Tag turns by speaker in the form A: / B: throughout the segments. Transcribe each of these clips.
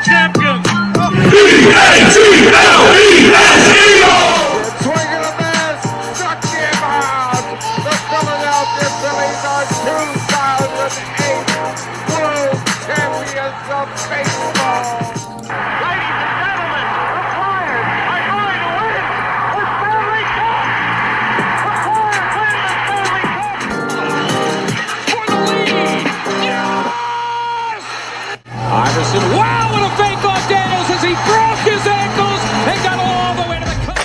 A: champions.
B: Swing and a miss. Struck him out. The Philadelphia Phillies are 2008 World Champions of Baseball.
A: Ladies and gentlemen, the Flyers are going to win the Stanley Cup. The Flyers win the Stanley Cup. For the lead. Yes!
C: Iverson, wow, what a fake off Daniels as he broke his ankles and got all the way to the cup.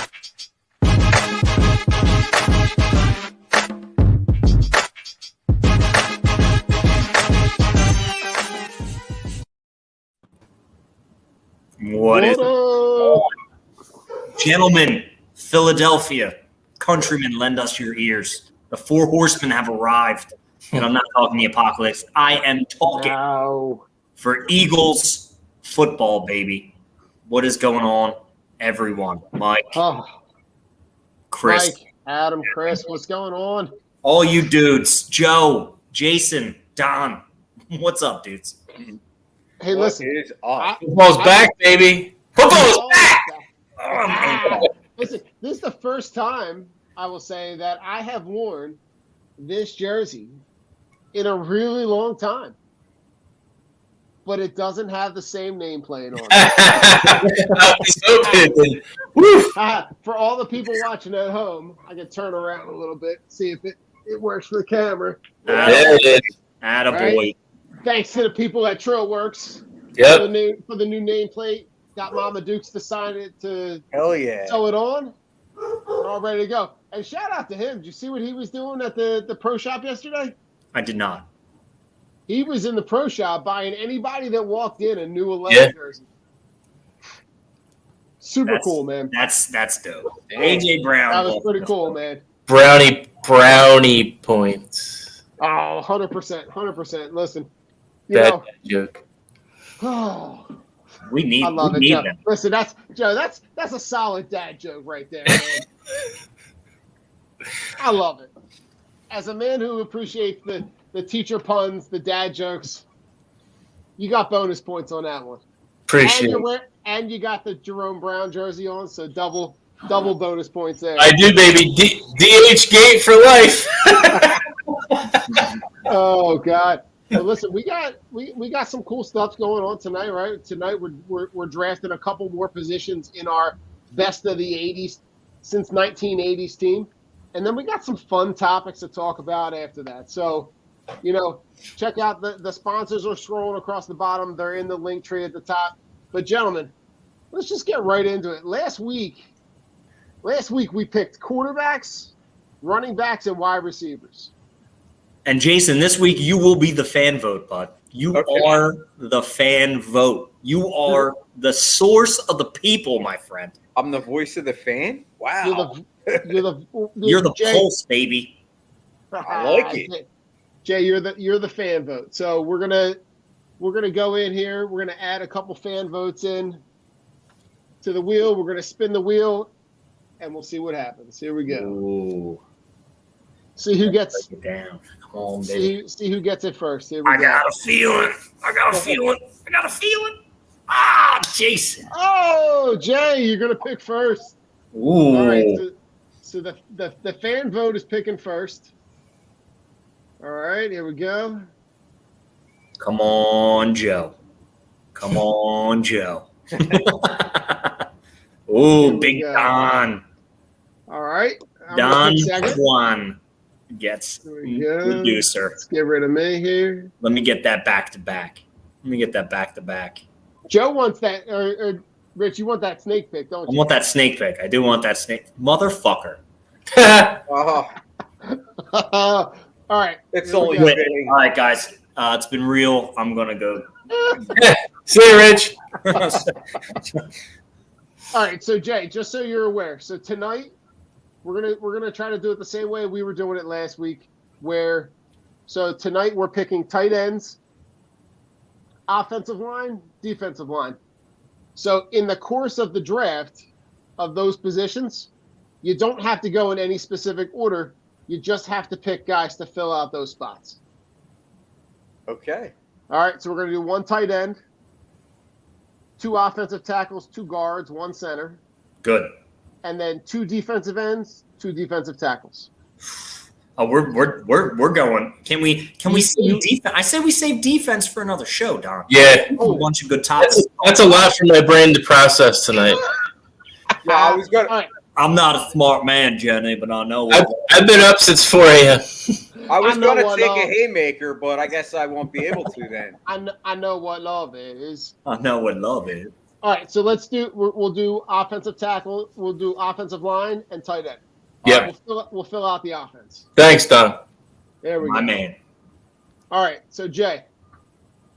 D: What is it? Gentlemen, Philadelphia, countrymen, lend us your ears. The four horsemen have arrived. And I'm not talking the apocalypse. I am talking for Eagles football, baby. What is going on, everyone? Mike, Chris.
E: Mike, Adam, Chris, what's going on?
D: All you dudes. Joe, Jason, Don. What's up, dudes?
E: Hey, listen.
F: Football's back, baby. Football's back.
E: Listen, this is the first time I will say that I have worn this jersey in a really long time. But it doesn't have the same nameplate on it. For all the people watching at home, I can turn around a little bit, see if it works for the camera.
F: There it is.
D: Attaboy.
E: Right? Thanks to the people at Trailworks
F: Yep.
E: for the new nameplate. Got Mama Dukes to sign it to
G: Hell yeah.
E: sew it on. We're all ready to go. And shout out to him. Did you see what he was doing at the pro shop yesterday?
D: I did not.
E: He was in the pro shop buying anybody that walked in a new 11 jersey. Super cool, man.
D: That's dope. AJ Brown.
E: That was pretty cool, man.
F: Brownie points.
E: Oh, 100%. 100%. Listen,
F: Bad joke.
E: Oh,
D: We need
E: I love
D: we
E: it,
D: need
E: Joe.
D: them.
E: Listen, that's a solid dad joke right there, man. I love it. As a man who appreciates the teacher puns, the dad jokes, you got bonus points on that one.
F: Appreciate it.
E: And you got the Jerome Brown jersey on, so double bonus points there.
F: I do, baby. DH Gate for life.
E: Oh God. Well, listen, we got some cool stuff going on tonight, right? Tonight we're drafting a couple more positions in our best of the 80s since 1980s team. And then we got some fun topics to talk about after that. So, check out the sponsors are scrolling across the bottom. They're in the link tree at the top. But gentlemen, let's just get right into it. Last week we picked quarterbacks, running backs, and wide receivers.
D: And Jason, this week you will be the fan vote, bud. You are the fan vote. You are the source of the people, my friend.
G: I'm the voice of the fan? Wow.
D: You're the
E: Jay,
D: pulse, baby.
G: I like it.
E: Jay, you're the fan vote. So we're gonna go in here. We're gonna add a couple fan votes in to the wheel. We're gonna spin the wheel, and we'll see what happens. Here we go.
D: Ooh.
E: See who gets.
D: Break it down. Come on, baby.
E: See who gets it first. Here we
D: I
E: go.
D: got a feeling. Ah, Jason.
E: Oh, Jay, you're gonna pick first.
D: Ooh.
E: All right. So the fan vote is picking first. All right, here we go.
D: Come on, Joe. Come on, Joe. Ooh, Big Don.
E: All right.
D: Don Juan gets
E: go.
D: producer.
E: Let's get rid of me here.
D: Let me get that back to back.
E: Joe wants that, or Rich, you want that snake pick, don't
D: I
E: you?
D: want that snake pick. I do want that snake. Motherfucker.
G: Oh,
E: All right.
G: it's
E: Here we
G: only
E: go.
G: fitting.
D: All right, guys. It's been real. I'm going to go.
F: See you, Rich.
E: All right, so Jay, just so you're aware, so tonight we're gonna try to do it the same way we were doing it last week, so tonight we're picking tight ends, offensive line, defensive line. So in the course of the draft of those positions, you don't have to go in any specific order. You just have to pick guys to fill out those spots.
G: Okay.
E: All right, so we're going to do one tight end, 2 offensive tackles, 2 guards, 1 center,
D: Good.
E: and then 2 defensive ends, 2 defensive tackles.
D: Oh, we're going. Can we save defense? I say we save defense for another show, Don.
F: Yeah.
D: A bunch of good topics.
F: That's a lot for my brain to process tonight.
G: Yeah, I was gonna.
E: All right.
D: I'm not a smart man, Jenny, but I know.
F: I've been up since 4 a.m.
G: I was
E: know
G: gonna
E: what
G: take
E: love-
G: a haymaker, but I guess I won't be able to then.
E: I know what love is.
D: I know what love is.
E: All right, so we'll do offensive tackle, we'll do offensive line and tight end.
F: Yeah.
E: We'll fill out the offense.
F: Thanks, Don.
E: There we
D: My
E: go.
D: man.
E: All right, so Jay,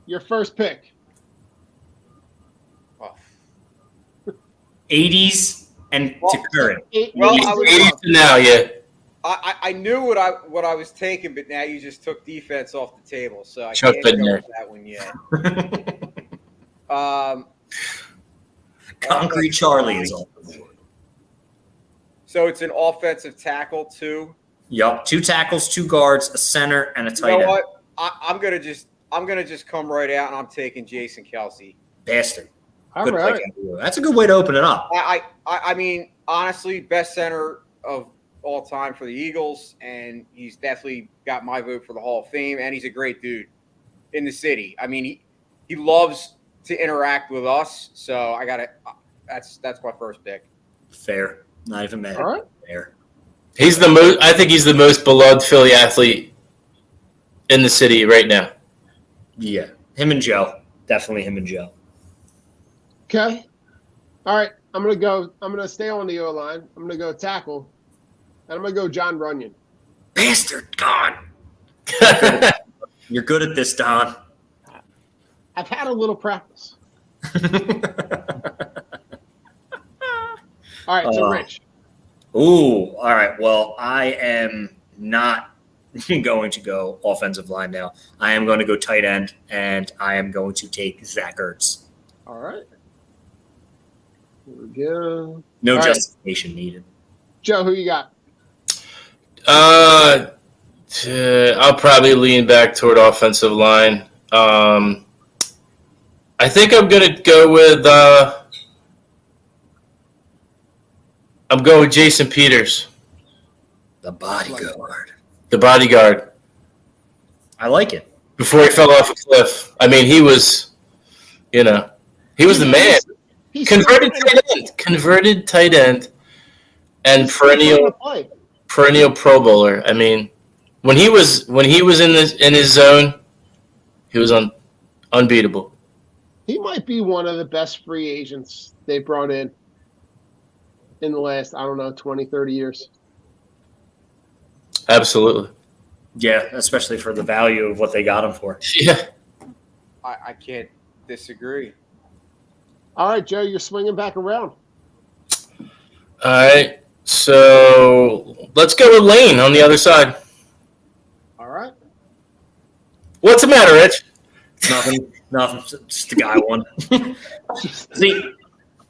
E: your first pick.
G: Oh.
D: 80s and to current.
G: Well, I
F: 80 to now, yeah.
G: I knew what I was taking, but now you just took defense off the table, so I
F: Chuck
G: can't go
F: Bednar.
G: with that one yet.
D: Concrete Charlie is off the board.
G: So it's an offensive tackle too.
D: Yup. 2 tackles, 2 guards, a center, and a
G: You
D: tight
G: know
D: end.
G: what? I'm gonna just come right out, and I'm taking Jason Kelsey.
D: Bastard.
E: All
D: Good
E: right.
D: pick. That's a good way to open it up.
G: I mean, honestly, best center of all time for the Eagles, and he's definitely got my vote for the Hall of Fame, and he's a great dude in the city. I mean, he loves to interact with us, so I got to that's my first pick.
D: Fair. Not even mad.
E: All right.
D: Fair.
F: He's the most. I think he's the most beloved Philly athlete in the city right now.
D: Yeah. Him and Joe. Definitely him and Joe.
E: Okay. All right, I'm gonna stay on the O line. I'm gonna go tackle, and I'm gonna go John Runyon.
D: Bastard. God. You're good at this, Don.
E: I've had a little practice. All right, so Rich.
D: Ooh, all right. Well, I am not going to go offensive line now. I am going to go tight end, and I am going to take Zach Ertz.
E: All right. Here we go.
D: No
E: All right.
D: justification needed.
E: Joe, who you got?
F: I'll probably lean back toward offensive line. I think I'm gonna go with. I'm going with Jason Peters,
D: The bodyguard.
F: the bodyguard,
D: I like it.
F: before he fell off a cliff. I mean, he was the man.
E: He's
F: Converted tight end, and
E: still trying to play.
F: perennial Pro Bowler. I mean, when he was in his zone, he was unbeatable.
E: He might be one of the best free agents they brought in the last, 20, 30 years.
F: Absolutely.
D: Yeah, especially for the value of what they got him for.
F: Yeah.
G: I can't disagree.
E: All right, Joe, you're swinging back around.
F: All right. So let's go with Lane on the other side.
E: All right.
F: What's the matter, Rich?
D: Nothing. Just the guy one. See,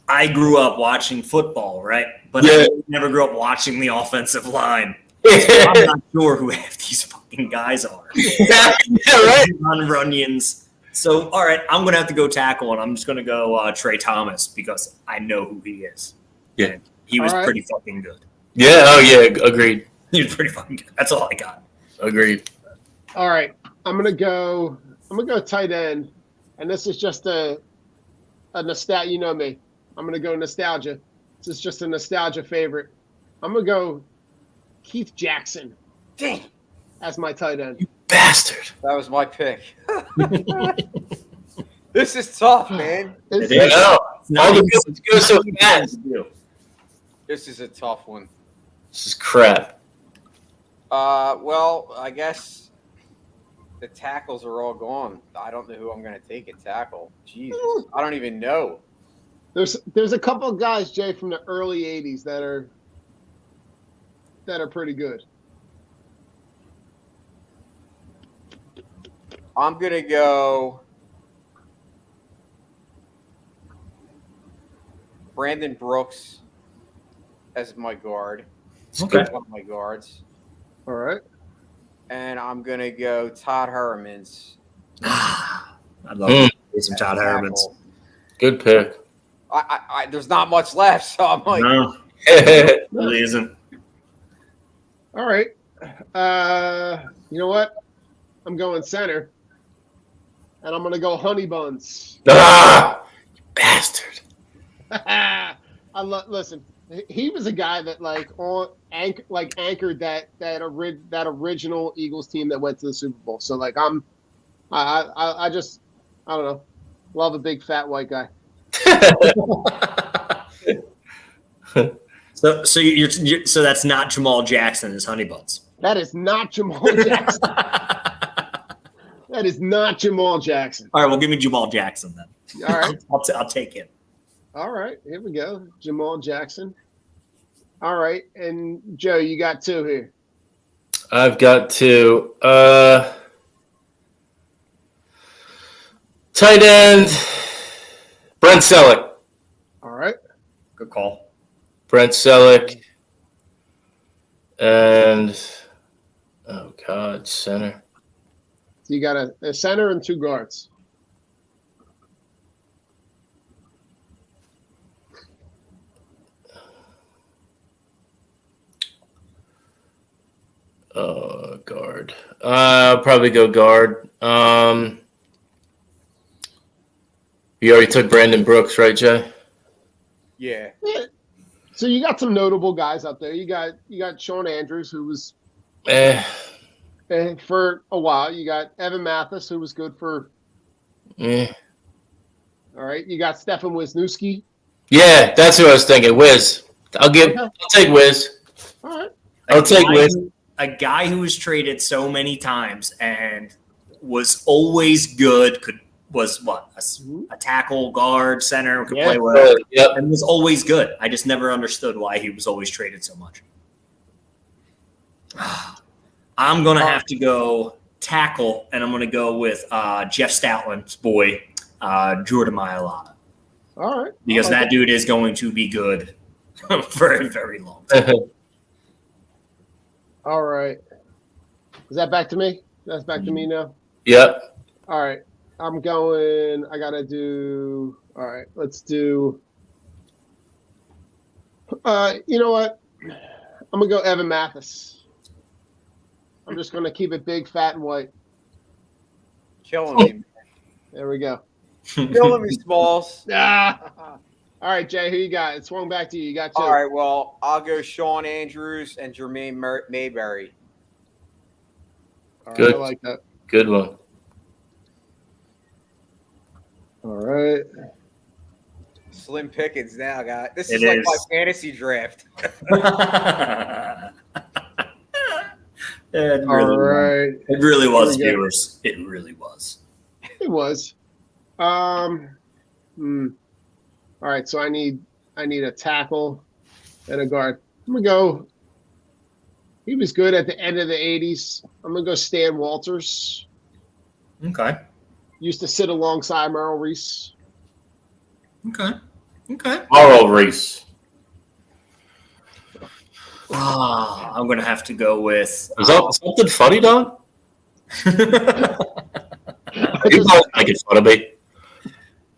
D: I grew up watching football, right? But
F: Yeah.
D: I never grew up watching the offensive line. I'm not sure who half these fucking guys are.
F: Yeah, right.
D: On Runyons. So, all right, I'm going to have to go tackle, and I'm just going to go Trey Thomas because I know who he is.
F: Yeah.
D: And he was
E: All right.
D: pretty fucking good.
F: Yeah. Oh, yeah. Agreed.
D: He was pretty fucking good. That's all I got.
F: Agreed.
E: All right. I'm gonna go tight end, and this is just a nostalgia. You know me. I'm gonna go nostalgia. This is just a nostalgia favorite. I'm gonna go Keith Jackson.
G: Damn.
E: As my tight end.
F: Bastard.
G: That was my pick. This is tough, man.
E: It's-
F: Yeah. No.
D: Not
F: All the
D: even-
F: builds go so fast.
G: This is a tough one.
F: This is crap.
G: Well, I guess the tackles are all gone. I don't know who I'm going to take at tackle. Jesus, I don't even know.
E: There's a couple of guys, Jay, from the early '80s that are pretty good.
G: I'm going to go Brandon Brooks as my guard.
D: Okay.
G: One of my guards.
E: All right.
G: And I'm going to go Todd Hermans.
D: I love some Todd Hermans.
F: Good pick.
G: There's not much left, so I'm like,
D: No, really isn't.
E: All right. You know what? I'm going center, and I'm going to go Honey Buns.
F: Bastard.
E: Listen. He was a guy that anchored that original Eagles team that went to the Super Bowl. So like I just I don't know, love a big fat white guy.
D: So that's not Jamal Jackson as Honey Buns.
E: That is not Jamal Jackson. That is not Jamal Jackson.
D: All right, well, give me Jamal Jackson then.
E: All right.
D: I'll take it.
E: All right, here we go. Jamal Jackson. All right, and Joe, you got 2 here.
F: I've got 2. Tight end, Brent Selleck.
E: All right.
D: Good call.
F: Brent Selleck. And, oh, God, center.
E: So you got a center and 2 guards.
F: Guard. I'll probably go guard. You already took Brandon Brooks, right, Jay?
G: yeah.
E: So you got some notable guys out there. You got Sean Andrews, who was for a while. You got Evan Mathis, who was good for. All right. You got Stefan Wisniewski.
F: Yeah, that's who I was thinking. Wiz. I'll take Wiz.
E: All right.
F: I'll take Wiz.
D: A guy who was traded so many times and was always good. Was a tackle, guard, center, could play well, and was always good. I just never understood why he was always traded so much. I'm gonna have to go tackle, and I'm gonna go with Jeff Stoutland's boy, Jordan Mailata.
E: All right,
D: because that dude is going to be good for a very long time.
E: All right, is that back to me? That's back to me now.
F: Yep.
E: All right. I'm going. I gotta do. All right, let's do. You know what? I'm gonna go Evan Mathis. I'm just gonna keep it big, fat, and white.
G: Killing me.
E: There we go.
G: Killing me, Smalls.
E: All right, Jay, who you got? It swung back to you. You got 2.
G: All right, well, I'll go Sean Andrews and Jermaine Mayberry.
E: All right,
F: Good.
E: I like that.
F: Good one.
E: All right.
G: Slim pickings now, guys. This
D: It
G: is like
D: is.
G: my fantasy draft.
D: It
E: All right.
D: really was,
E: Here we go.
D: viewers. It really was.
E: It was. All right, so I need a tackle and a guard. I'm gonna go. He was good at the end of the '80s. I'm gonna go Stan Walters.
D: Okay.
E: Used to sit alongside Merrill Reese.
D: Okay.
F: Laurel Reese.
D: I'm going to have to go with.
F: Is that something funny, dog? You both making fun of me.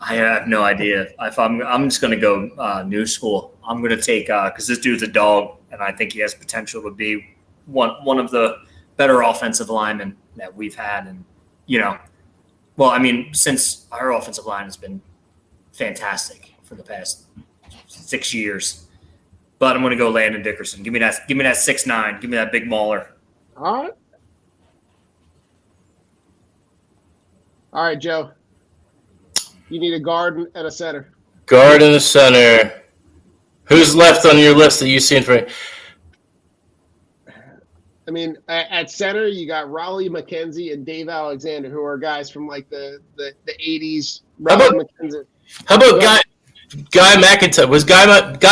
D: I have no idea. I'm just going to go new school. I'm going to take because this dude's a dog, and I think he has potential to be one of the better offensive linemen that we've had, and well, I mean, since our offensive line has been fantastic for the past 6 years. But I'm going to go Landon Dickerson. Give me that 6'9". Give me that big mauler.
E: All right, Joe. You need a guard and a center.
F: Guard in the center. Who's left on your list that you seen for?
E: I mean, at center, you got Raleigh McKenzie and Dave Alexander, who are guys from like the 80s. McKenzie.
F: How about Guy McIntyre? Guy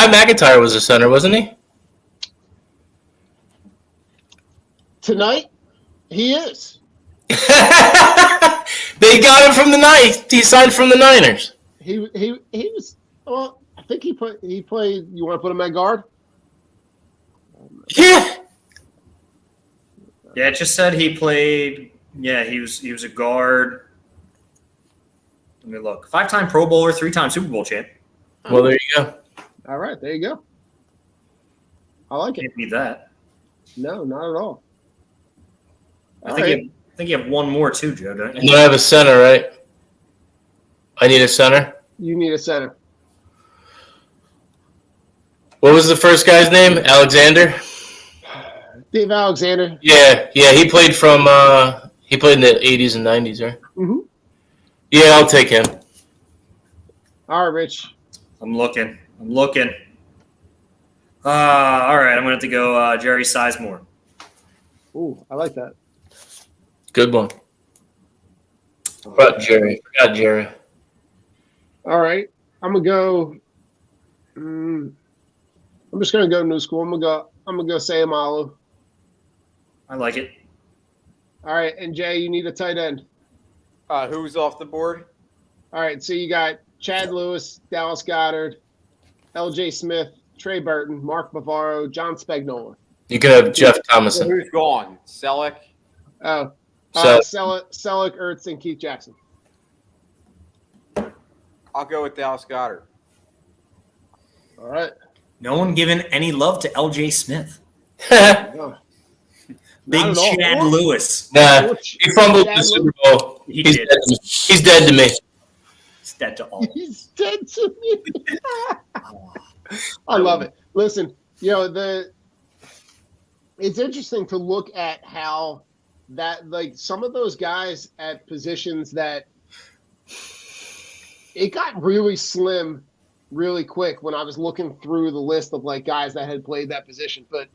F: McIntyre was a center, wasn't he?
E: Tonight, he is.
F: They got him from the Niners. He signed from the Niners.
E: He was. Well, I think he played. You want to put him at guard?
F: Yeah.
D: Yeah, it just said he played. Yeah, he was a guard. Let me look. 5-time Pro Bowler, 3-time Super Bowl champ.
F: Well, there you go.
E: All right, there you go. I like it.
D: Can't beat that.
E: No, not at all.
D: I think you have one more too, Joe, don't you?
F: I have a center, right? I need a center.
E: You need a center.
F: What was the first guy's name? Alexander?
E: Dave Alexander.
F: Yeah. He played from he played in the 80s and 90s, right?
E: Mm-hmm.
F: Yeah, I'll take him.
E: All right, Rich.
D: I'm looking. All right, I'm going to have to go Jerry Sizemore.
E: Ooh, I like that.
F: Good one. Forgot Jerry.
E: All right, I'm gonna go. I'm just gonna go new school. I'm gonna go Sayamalu.
D: I like it.
E: All right, and Jay, you need a tight end.
G: Who's off the board?
E: All right, so you got Chad Lewis, Dallas Goedert, L.J. Smith, Trey Burton, Mark Bavaro, John Spagnola.
F: You can have Jeff
G: So
F: Thomason.
G: who's gone? Selleck?
E: Oh,
F: So-
E: Selleck, Ertz, and Keith Jackson.
G: I'll go with Dallas Goedert.
E: All right.
D: No one giving any love to L.J. Smith.
E: No,
D: Big
E: Not at all.
D: Chad Lewis.
F: Nah, he fumbled the Super Bowl.
D: He
F: He's
D: did.
F: dead to me. He's dead to me.
D: It's dead to all.
E: He's dead to me. I love it. Listen, it's interesting to look at how that, like, some of those guys at positions that it got really slim really quick when I was looking through the list of, like, guys that had played that position. But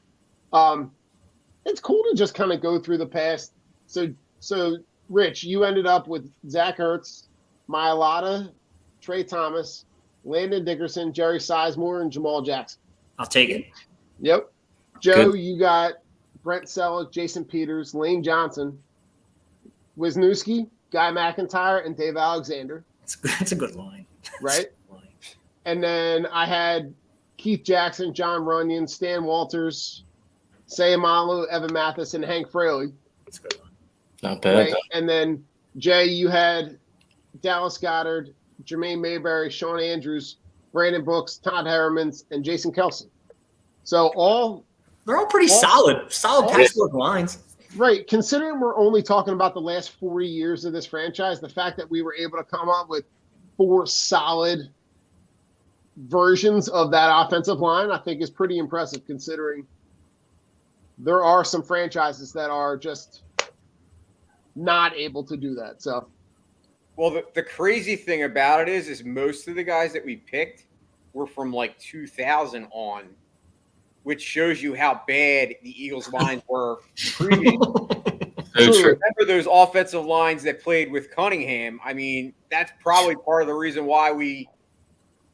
E: it's cool to just kind of go through the past. So Rich, you ended up with Zach Ertz, Mailata, Trey Thomas, Landon Dickerson, Jerry Sizemore, and Jamal Jackson.
D: I'll take it.
E: Yep. Joe,
F: Good.
E: you got Brent Selleck, Jason Peters, Lane Johnson, Wisniewski, Guy McIntyre, and Dave Alexander,
D: That's a good line.
E: right? And then I had Keith Jackson, John Runyon, Stan Walters, Sayamalu, Evan Mathis, and Hank Fraley.
D: That's a good line.
F: Not bad.
E: Right? And then, Jay, you had Dallas Goedert, Jermaine Mayberry, Sean Andrews, Brandon Brooks, Todd Hermans, and Jason Kelsey. So
D: They're all pretty solid patchwork lines.
E: right, considering we're only talking about the last 40 years of this franchise, the fact that we were able to come up with 4 solid versions of that offensive line, I think is pretty impressive, considering there are some franchises that are just not able to do that. So,
G: Well, the crazy thing about it is most of the guys that we picked were from like 2000 on, which shows you how bad the Eagles lines were previously.
F: So true.
G: Remember those offensive lines that played with Cunningham? I mean, that's probably part of the reason why we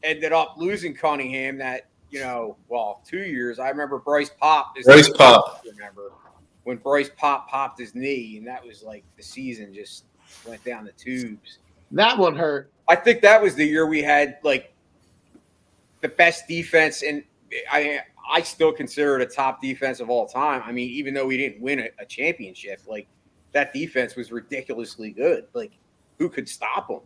G: ended up losing Cunningham. That 2 years. I remember Bryce Pop. Remember when Bryce Pop popped his knee, and that was like the season just went down the tubes.
E: that one hurt.
G: I think that was the year we had like the best defense, and I still consider it a top defense of all time. I mean, even though we didn't win a championship, like that defense was ridiculously good. Like, who could stop them?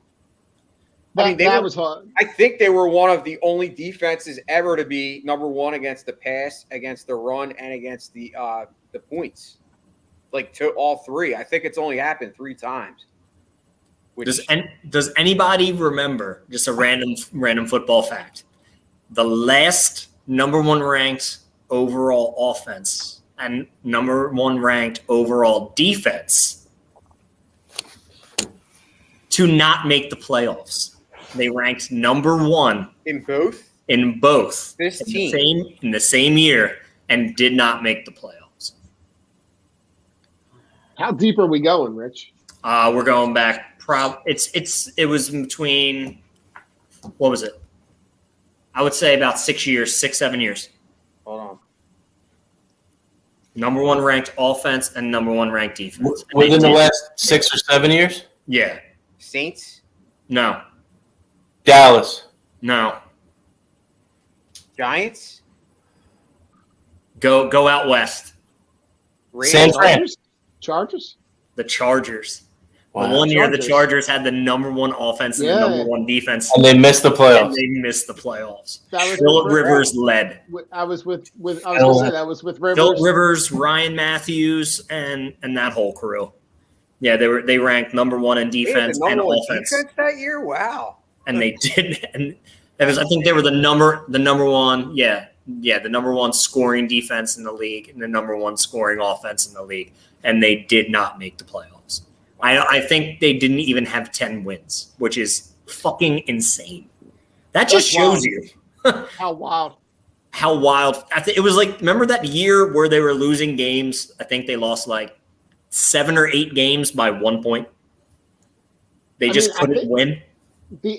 E: That was hard.
G: I think they were one of the only defenses ever to be number one against the pass, against the run, and against the points. Like, to all three. I think it's only happened 3 times.
D: Does anybody remember, just a random football fact, the last number 1 ranked overall offense and number 1 ranked overall defense to not make the playoffs? They ranked number 1
G: In both?
D: in both
G: This
D: in
G: team.
D: the same year and did not make the playoffs.
E: How deep are we going, Rich?
D: We're going back. It was between, what was it? I would say about 6 years, 7 years.
G: Hold on.
D: Number 1 ranked offense and number 1 ranked defense. And
F: Within
D: they
F: the
D: did-
F: last 6 or 7 years?
D: Yeah.
G: Saints?
D: No.
F: Dallas.
D: No.
G: Giants?
D: Go out west.
F: San Fran.
E: Chargers?
D: The Chargers. The one year the Chargers had the number one offense and the number one defense.
F: And they missed the playoffs.
D: Phillip Rivers led.
E: I was with Rivers.
D: Phillip Rivers, Ryan Matthews, and that whole crew. Yeah, they ranked number one in defense and offense.
G: Defense that year? Wow.
D: And they did, and I think they were the number one. Yeah, the number one scoring defense in the league and the number one scoring offense in the league, and they did not make the playoffs. I think they didn't even have 10 wins, which is fucking insane. That just shows you
E: how wild.
D: How wild! It was like, remember that year where they were losing games? I think they lost like 7 or 8 games by 1 point. They couldn't win.
E: The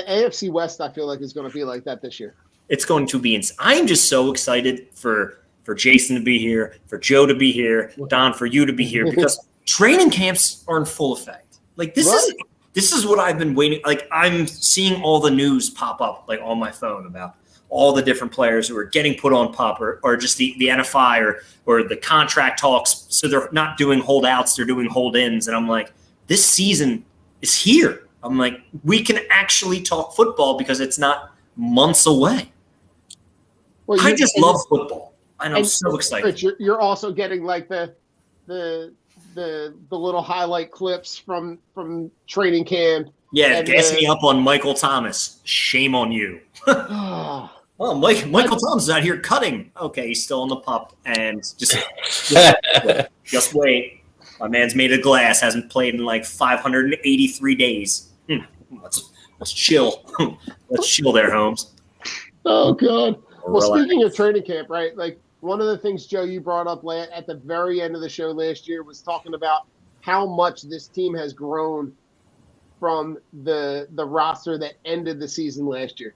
E: AFC West, I feel like, is going to be like that this year.
D: It's going to be insane. I'm just so excited for Jason to be here, for Joe to be here, Don, for you to be here, because training camps are in full effect. Like this is what I've been waiting. Like I'm seeing all the news pop up like on my phone about all the different players who are getting put on PUP or just the NFI or the contract talks. So they're not doing holdouts, they're doing hold-ins. And I'm like, this season is here. I'm like, we can actually talk football because it's not months away.
E: Well,
D: I just love football, and I'm so excited.
E: Rich, you're also getting like the little highlight clips from training camp.
D: Yeah, gas me up on Michael Thomas. Shame on you. Well, Michael Thomas is out here cutting. Okay, he's still on the PUP, and just wait. My man's made of glass. Hasn't played in like 583 days. Let's chill. Let's chill there, Holmes.
E: Oh God. Well, speaking of training camp, right? Like one of the things, Joe, you brought up at the very end of the show last year was talking about how much this team has grown from the roster that ended the season last year,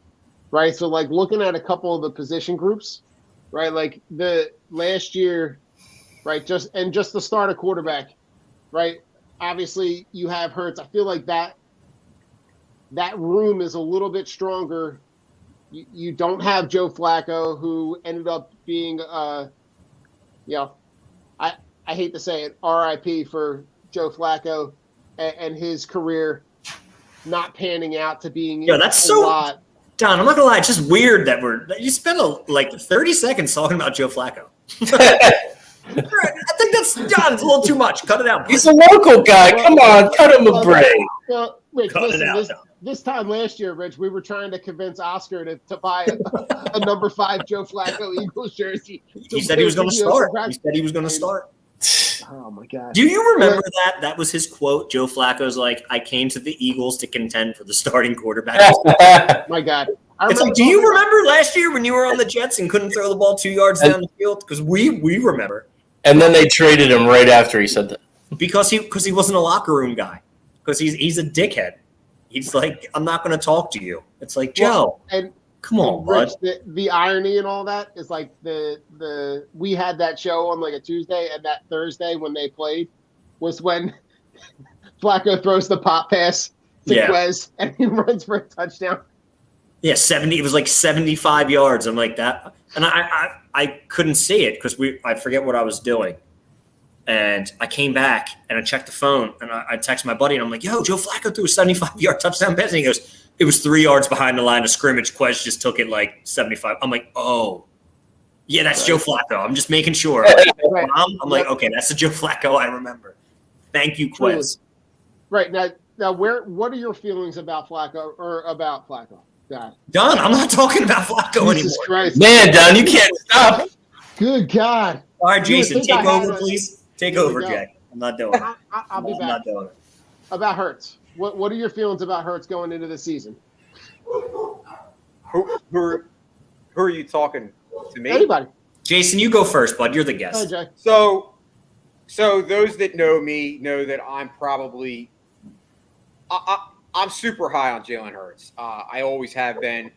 E: right? So, like looking at a couple of the position groups, right? Like the last year, right? Just the start of quarterback, right? Obviously, you have Hurts. I feel like that room is a little bit stronger. You don't have Joe Flacco, who ended up being, I hate to say it, RIP for Joe Flacco and his career not panning out to being
D: that's
E: a lot.
D: Don, I'm not gonna lie, it's just weird that you spent like 30 seconds talking about Joe Flacco. I think that's Don. It's a little too much. Cut it out.
F: He's a local guy. Come on, cut him a break.
E: Rich, this time last year, Rich, we were trying to convince Oscar to buy a number 5 Joe Flacco Eagles jersey.
D: He said he was going to start. He said he was going to start.
E: Oh my God!
D: Do you remember that? That was his quote. Joe Flacco's like, "I came to the Eagles to contend for the starting quarterback."
E: My God!
D: It's like, do you remember last year when you were on the Jets and couldn't throw the ball 2 yards down the field? Because we remember.
F: And then they traded him right after he said that. Because
D: he wasn't a locker room guy. Because he's a dickhead. He's like, I'm not going to talk to you. It's like, Joe, come on, bud.
E: The irony and all that is like we had that show on like a Tuesday, and that Thursday when they played was when Flacco throws the pop pass to Quez and he runs for a touchdown.
D: Yeah, 70. It was like 75 yards. I'm like that, and I couldn't see it because I forget what I was doing. And I came back and I checked the phone and I texted my buddy and I'm like, yo, Joe Flacco threw a 75-yard touchdown pass. And he goes, it was 3 yards behind the line of scrimmage. Quez just took it like 75. I'm like, oh, yeah, that's Joe Flacco. I'm just making sure. I'm like, okay, that's the Joe Flacco I remember. Thank you, Quez.
E: Right. Now what are your feelings about Flacco or about Flacco? God.
D: Don, I'm not talking about Flacco
E: Jesus
D: anymore.
E: Christ.
F: Man, Don, you can't stop.
E: Good God.
D: All right, Jason, take over, please. Take over, Jack. I'm not doing it.
E: I'll be back.
D: I'm not doing it.
E: About Hurts. What are your feelings about Hurts going into the season?
G: Who are you talking to me?
E: Anybody.
D: Jason, you go first, bud. You're the guest.
E: Jay.
G: So those that know me know that I'm probably I'm super high on Jalen Hurts. I always have been,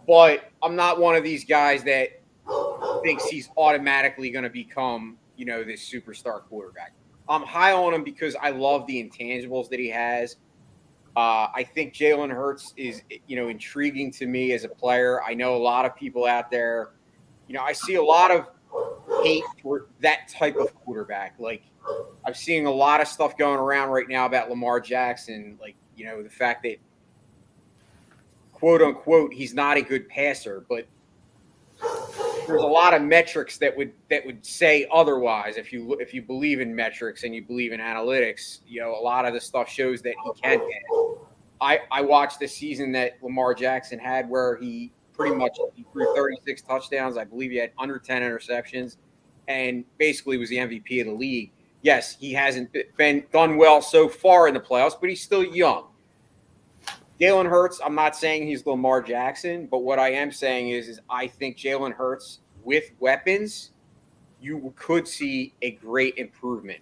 G: but I'm not one of these guys that thinks he's automatically going to become, this superstar quarterback. I'm high on him because I love the intangibles that he has. I think Jalen Hurts is, intriguing to me as a player. I know a lot of people out there, I see a lot of hate for that type of quarterback. Like, I'm seeing a lot of stuff going around right now about Lamar Jackson, like, the fact that, quote unquote, he's not a good passer, but there's a lot of metrics that would say otherwise. If you believe in metrics and you believe in analytics, a lot of the stuff shows that he can pass. I watched the season that Lamar Jackson had where he pretty much threw 36 touchdowns. I believe he had under 10 interceptions and basically was the MVP of the league. Yes, he hasn't been done well so far in the playoffs, but he's still young. Jalen Hurts, I'm not saying he's Lamar Jackson, but what I am saying is I think Jalen Hurts with weapons, you could see a great improvement.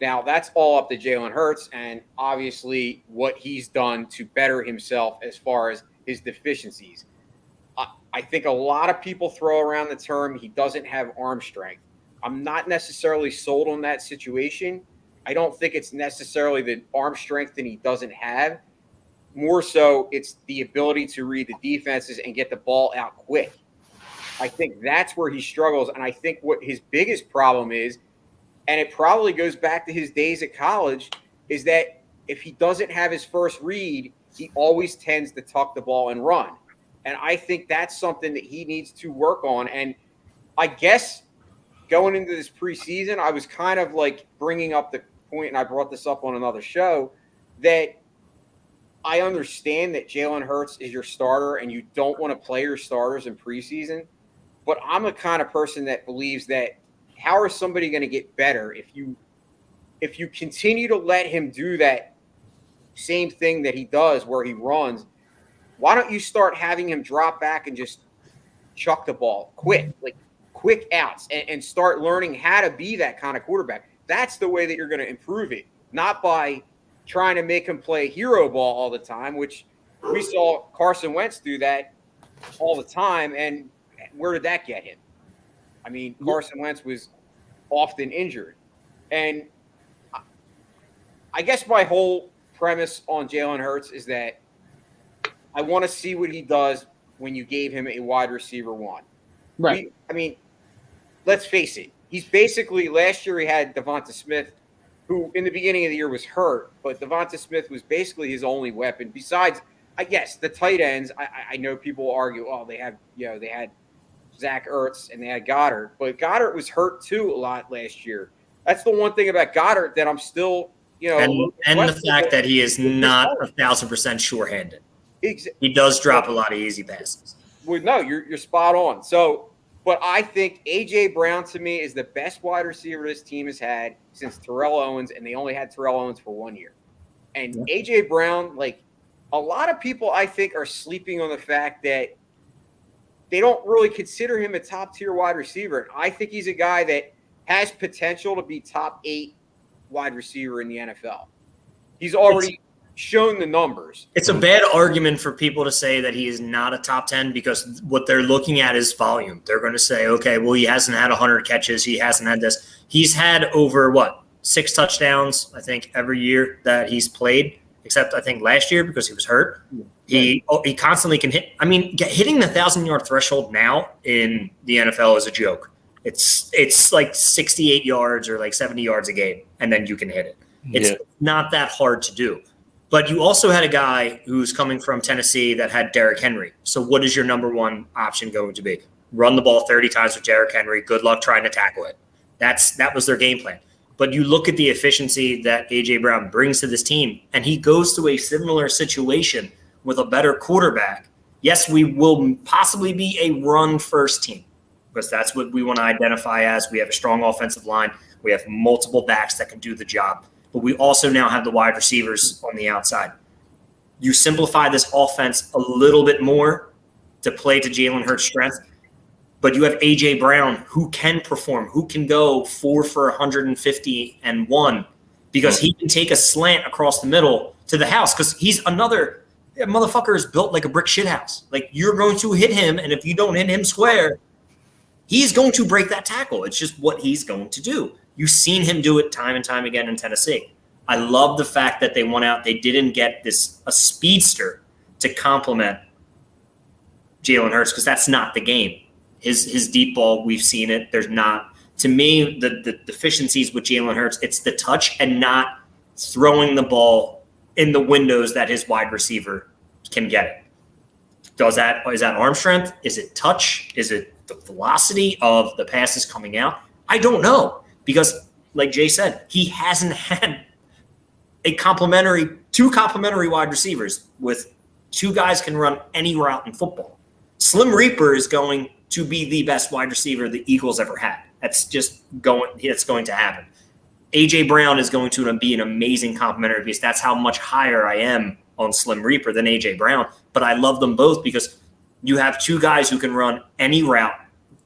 G: Now, that's all up to Jalen Hurts and obviously what he's done to better himself as far as his deficiencies. I think a lot of people throw around the term he doesn't have arm strength. I'm not necessarily sold on that situation. I don't think it's necessarily the arm strength that he doesn't have. More so, it's the ability to read the defenses and get the ball out quick. I think that's where he struggles. And I think what his biggest problem is, and it probably goes back to his days at college, is that if he doesn't have his first read, he always tends to tuck the ball and run. And I think that's something that he needs to work on. And I guess going into this preseason, I was kind of like bringing up the point, and I brought this up on another show, that I understand that Jalen Hurts is your starter and you don't want to play your starters in preseason, but I'm the kind of person that believes that how is somebody going to get better if you continue to let him do that same thing that he does where he runs? Why don't you start having him drop back and just chuck the ball quick outs and start learning how to be that kind of quarterback? That's the way that you're going to improve it, not by trying to make him play hero ball all the time, which we saw Carson Wentz do that all the time. And where did that get him? I mean, Carson Wentz was often injured. And I guess my whole premise on Jalen Hurts is that I want to see what he does when you gave him a wide receiver one.
E: Right.
G: I mean, let's face it. He's basically, last year he had Devonta Smith, who in the beginning of the year was hurt, but Devonta Smith was basically his only weapon. Besides, I guess, the tight ends, I know people argue, they had Zach Ertz and they had Goddard, but Goddard was hurt too a lot last year. That's the one thing about Goddard that I'm still,
D: and the fact that he is not 1,000% sure-handed. He does drop a lot of easy passes.
G: Well, no, you're spot on. So, but I think A.J. Brown to me is the best wide receiver this team has had since Terrell Owens, and they only had Terrell Owens for 1 year. And A.J. Brown, like a lot of people, I think, are sleeping on the fact that they don't really consider him a top-tier wide receiver. And I think he's a guy that has potential to be top 8 wide receiver in the NFL. He's already shown the numbers.
D: It's a bad argument for people to say that he is not a top 10 because what they're looking at is volume. They're going to say, okay, well, he hasn't had 100 catches. He hasn't had this. He's had over, 6 touchdowns, I think, every year that he's played, except I think last year because he was hurt. He constantly can hit. I mean, hitting the 1,000-yard threshold now in the NFL is a joke. It's like 68 yards or like 70 yards a game, and then you can hit it. It's not that hard to do. But you also had a guy who's coming from Tennessee that had Derrick Henry. So what is your number one option going to be? Run the ball 30 times with Derrick Henry. Good luck trying to tackle it. That was their game plan. But you look at the efficiency that A.J. Brown brings to this team, and he goes to a similar situation with a better quarterback. Yes, we will possibly be a run-first team because that's what we want to identify as. We have a strong offensive line. We have multiple backs that can do the job. But we also now have the wide receivers on the outside. You simplify this offense a little bit more to play to Jalen Hurts' strength, but you have A.J. Brown who can perform, who can go 4 for 151 because he can take a slant across the middle to the house because he's another motherfucker is built like a brick shithouse. Like you're going to hit him, and if you don't hit him square, he's going to break that tackle. It's just what he's going to do. You've seen him do it time and time again in Tennessee. I love the fact that they went out. They didn't get a speedster to complement Jalen Hurts because that's not the game. His deep ball, we've seen it. There's not To me, the deficiencies with Jalen Hurts, it's the touch and not throwing the ball in the windows that his wide receiver can get it. Is that arm strength? Is it touch? Is it the velocity of the passes coming out? I don't know, because like Jay said, he hasn't had two complementary wide receivers with two guys can run any route in football. Slim Reaper is going to be the best wide receiver the Eagles ever had. It's going to happen. AJ Brown is going to be an amazing complementary piece. That's how much higher I am on Slim Reaper than AJ Brown. But I love them both because you have two guys who can run any route,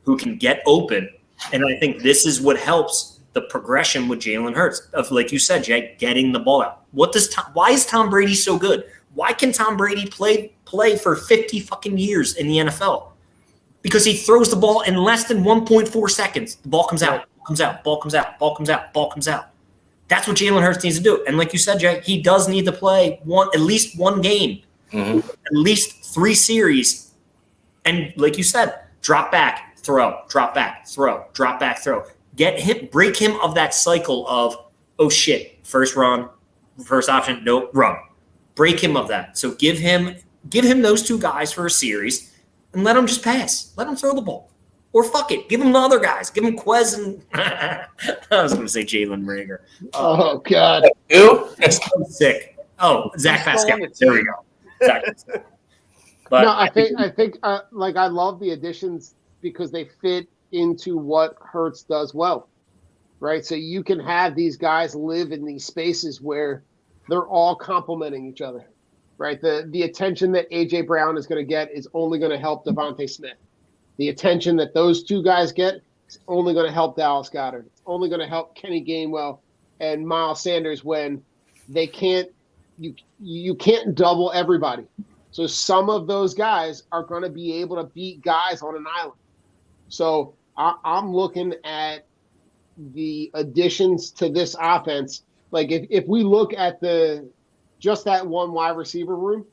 D: who can get open. And I think this is what helps the progression with Jalen Hurts of, like you said, Jay, getting the ball out. Why is Tom Brady so good? Why can Tom Brady play for 50 fucking years in the NFL? Because he throws the ball in less than 1.4 seconds. The ball comes out, ball comes out. That's what Jalen Hurts needs to do. And like you said, Jay, he does need to play at least one game, at least 3 series. And like you said, drop back, throw, drop back, throw, drop back, throw. Break him of that cycle of, oh shit, first option, no, run. Break him of that. So give him those 2 guys for a series and let him just pass. Let him throw the ball. Or fuck it. Give him the other guys. Give him Quez and I was going to say Jalen Rager.
E: Oh, God.
F: Who?
D: That's so sick. Oh, Zach Pascal. There we go. Exactly. But
E: No, I think I love the additions because they fit into what Hurts does well, right? So you can have these guys live in these spaces where they're all complementing each other, right? The attention that A.J. Brown is going to get is only going to help Devontae Smith. The attention that those 2 guys get is only going to help Dallas Goedert. It's only going to help Kenny Gainwell and Miles Sanders when they can't – you can't double everybody. So some of those guys are going to be able to beat guys on an island. So I'm looking at the additions to this offense. Like if we look at just that one wide receiver room,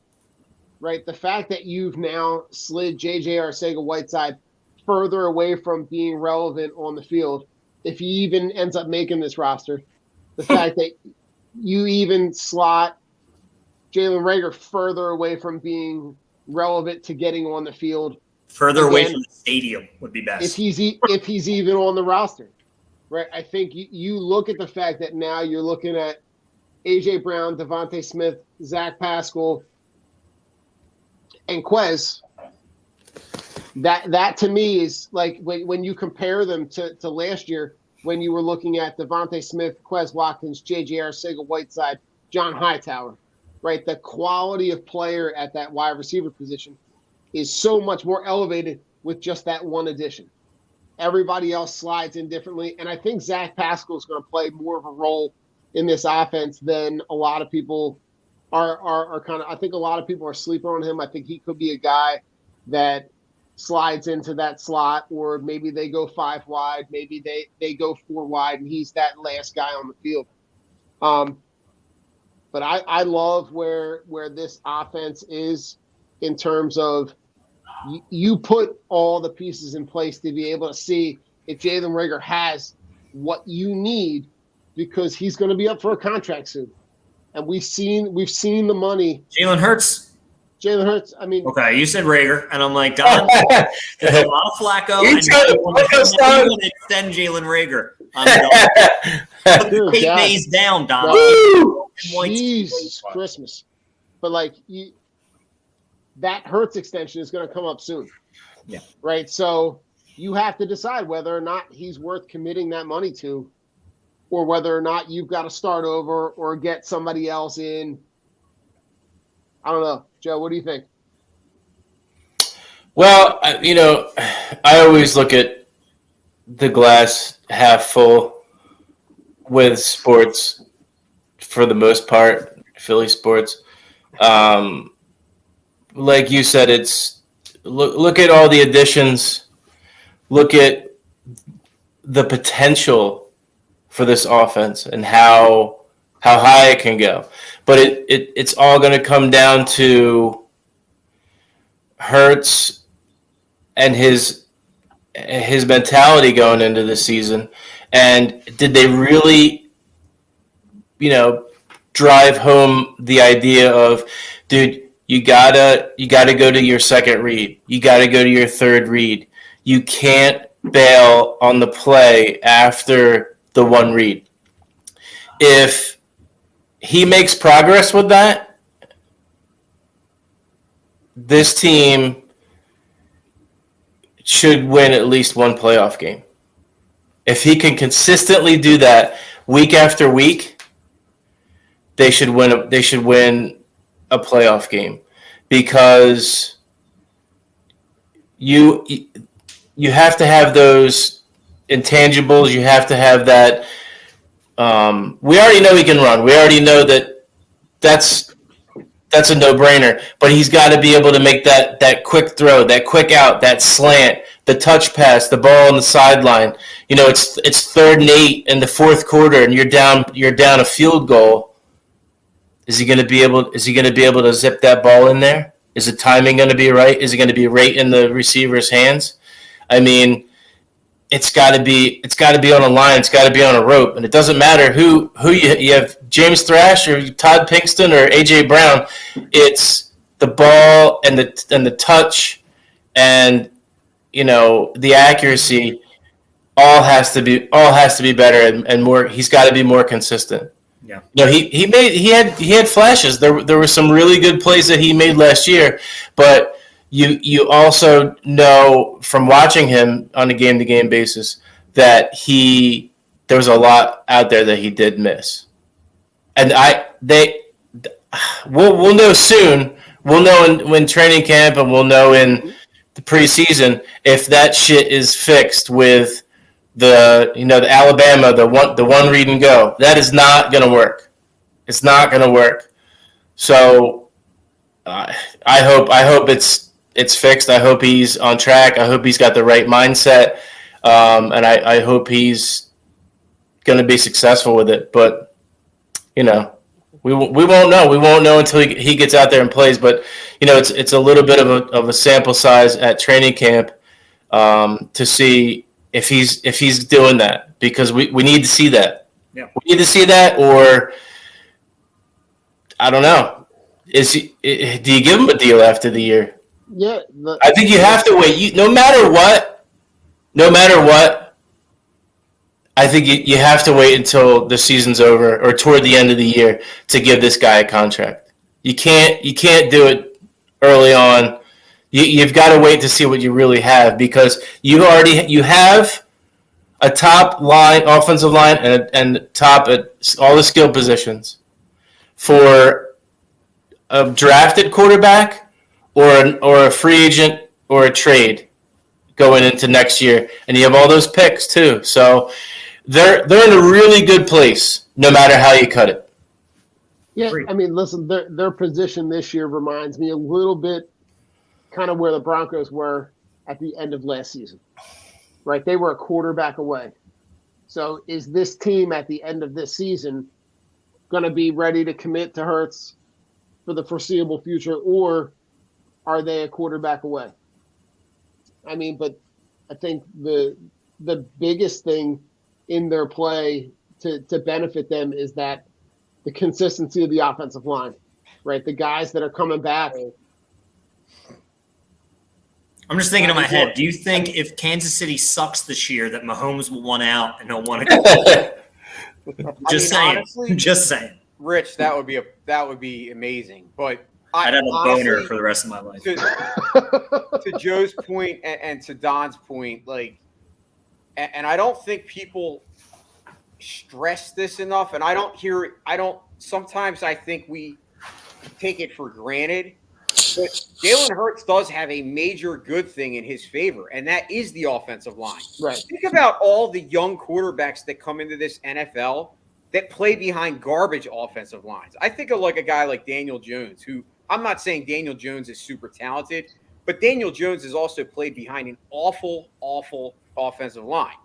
E: right? The fact that you've now slid J.J. Arcega-Whiteside further away from being relevant on the field, if he even ends up making this roster, the fact that you even slot Jalen Rager further away from being relevant to getting on the field.
D: Further away from the stadium would be best.
E: If he's even on the roster, right? I think you look at the fact that now you're looking at A.J. Brown, Devontae Smith, Zach Pascal, and Quez. That to me is like when you compare them to last year when you were looking at Devontae Smith, Quez Watkins, J.J. Arcega-Whiteside, John Hightower, right? The quality of player at that wide receiver position is so much more elevated with just that one addition. Everybody else slides in differently, and I think Zach Pascal is going to play more of a role in this offense than a lot of people are kind of. I think a lot of people are sleeping on him. I think he could be a guy that slides into that slot, or maybe they go 5 wide, maybe they go 4 wide, and he's that last guy on the field. But I love where this offense is in terms of you put all the pieces in place to be able to see if Jalen Rager has what you need, because he's going to be up for a contract soon. And we've seen the money.
D: Jalen Hurts.
E: I mean,
D: okay, you said Rager, and I'm like, Don, there's a lot of Flacco, and you want to extend Jalen Rager. Put the Kate Mays down, Don.
E: Jesus Christmas. But like that Hurts extension is going to come up soon.
D: Yeah.
E: Right. So you have to decide whether or not he's worth committing that money to, or whether or not you've got to start over or get somebody else in. I don't know. Joe, what do you think?
F: Well, I always look at the glass half full with sports for the most part, Philly sports. Like you said, it's look at all the additions, look at the potential for this offense and how high it can go. But it's all going to come down to Hurts and his his mentality going into the season, and did they really, drive home the idea of, dude, you gotta go to your second read, you gotta go to your third read, you can't bail on the play after the one read. If he makes progress with that, this team should win at least one playoff game. If he can consistently do that week after week, they should win a playoff game, because you have to have those intangibles. You have to have that. We already know he can run. We already know that's a no-brainer. But he's got to be able to make that quick throw, that quick out, that slant, the touch pass, the ball on the sideline. It's 3rd and 8 in the fourth quarter, and you're down a field goal. Is he going to be able to zip that ball in there? Is the timing going to be right? Is it going to be right in the receiver's hands? I mean, it's got to be on a line. It's got to be on a rope, and it doesn't matter who you have, James Thrash or Todd Pinkston or AJ Brown. It's the ball and the touch and the accuracy. All has to be better and more. He's got to be more consistent.
D: Yeah.
F: He had flashes. There were some really good plays that he made last year, but you also know from watching him on a game-to-game basis that there was a lot out there that he did miss. And we'll know soon. We'll know when training camp, and we'll know in the preseason if that shit is fixed with the Alabama, the one read and go. That is not going to work. It's not going to work. So I hope it's fixed. I hope he's on track. I hope he's got the right mindset, and I hope he's going to be successful with it. But we won't know. We won't know until he gets out there and plays. But it's a little bit of a sample size at training camp to see if he's doing that, because we need to see that.
D: Yeah.
F: We need to see that, or I don't know. Do you give him a deal after the year?
E: Yeah.
F: I think you have to wait. No matter what, I think you have to wait until the season's over or toward the end of the year to give this guy a contract. You can't do it early on. You've got to wait to see what you really have, because you have a top line, offensive line, and top at all the skill positions for a drafted quarterback or a free agent or a trade going into next year, and you have all those picks too. So they're in a really good place, no matter how you cut it.
E: Yeah, I mean, listen, their position this year reminds me a little bit kind of where the Broncos were at the end of last season, right? They were a quarterback away. So is this team at the end of this season going to be ready to commit to Hurts for the foreseeable future, or are they a quarterback away? I mean, but I think the biggest thing in their play to benefit them is that the consistency of the offensive line, right? The guys that are coming back.
D: I'm just thinking in my head, do you think if Kansas City sucks this year that Mahomes will want out and he'll want to go? Just saying.
G: Rich, that would be amazing. But
D: I'd have a boner for the rest of my life.
G: To Joe's point and to Don's point, and I don't think people stress this enough, and sometimes I think we take it for granted. But Jalen Hurts does have a major good thing in his favor, and that is the offensive line.
E: Right.
G: Think about all the young quarterbacks that come into this NFL that play behind garbage offensive lines. I think of a guy like Daniel Jones, who I'm not saying Daniel Jones is super talented, but Daniel Jones has also played behind an awful, awful offensive line.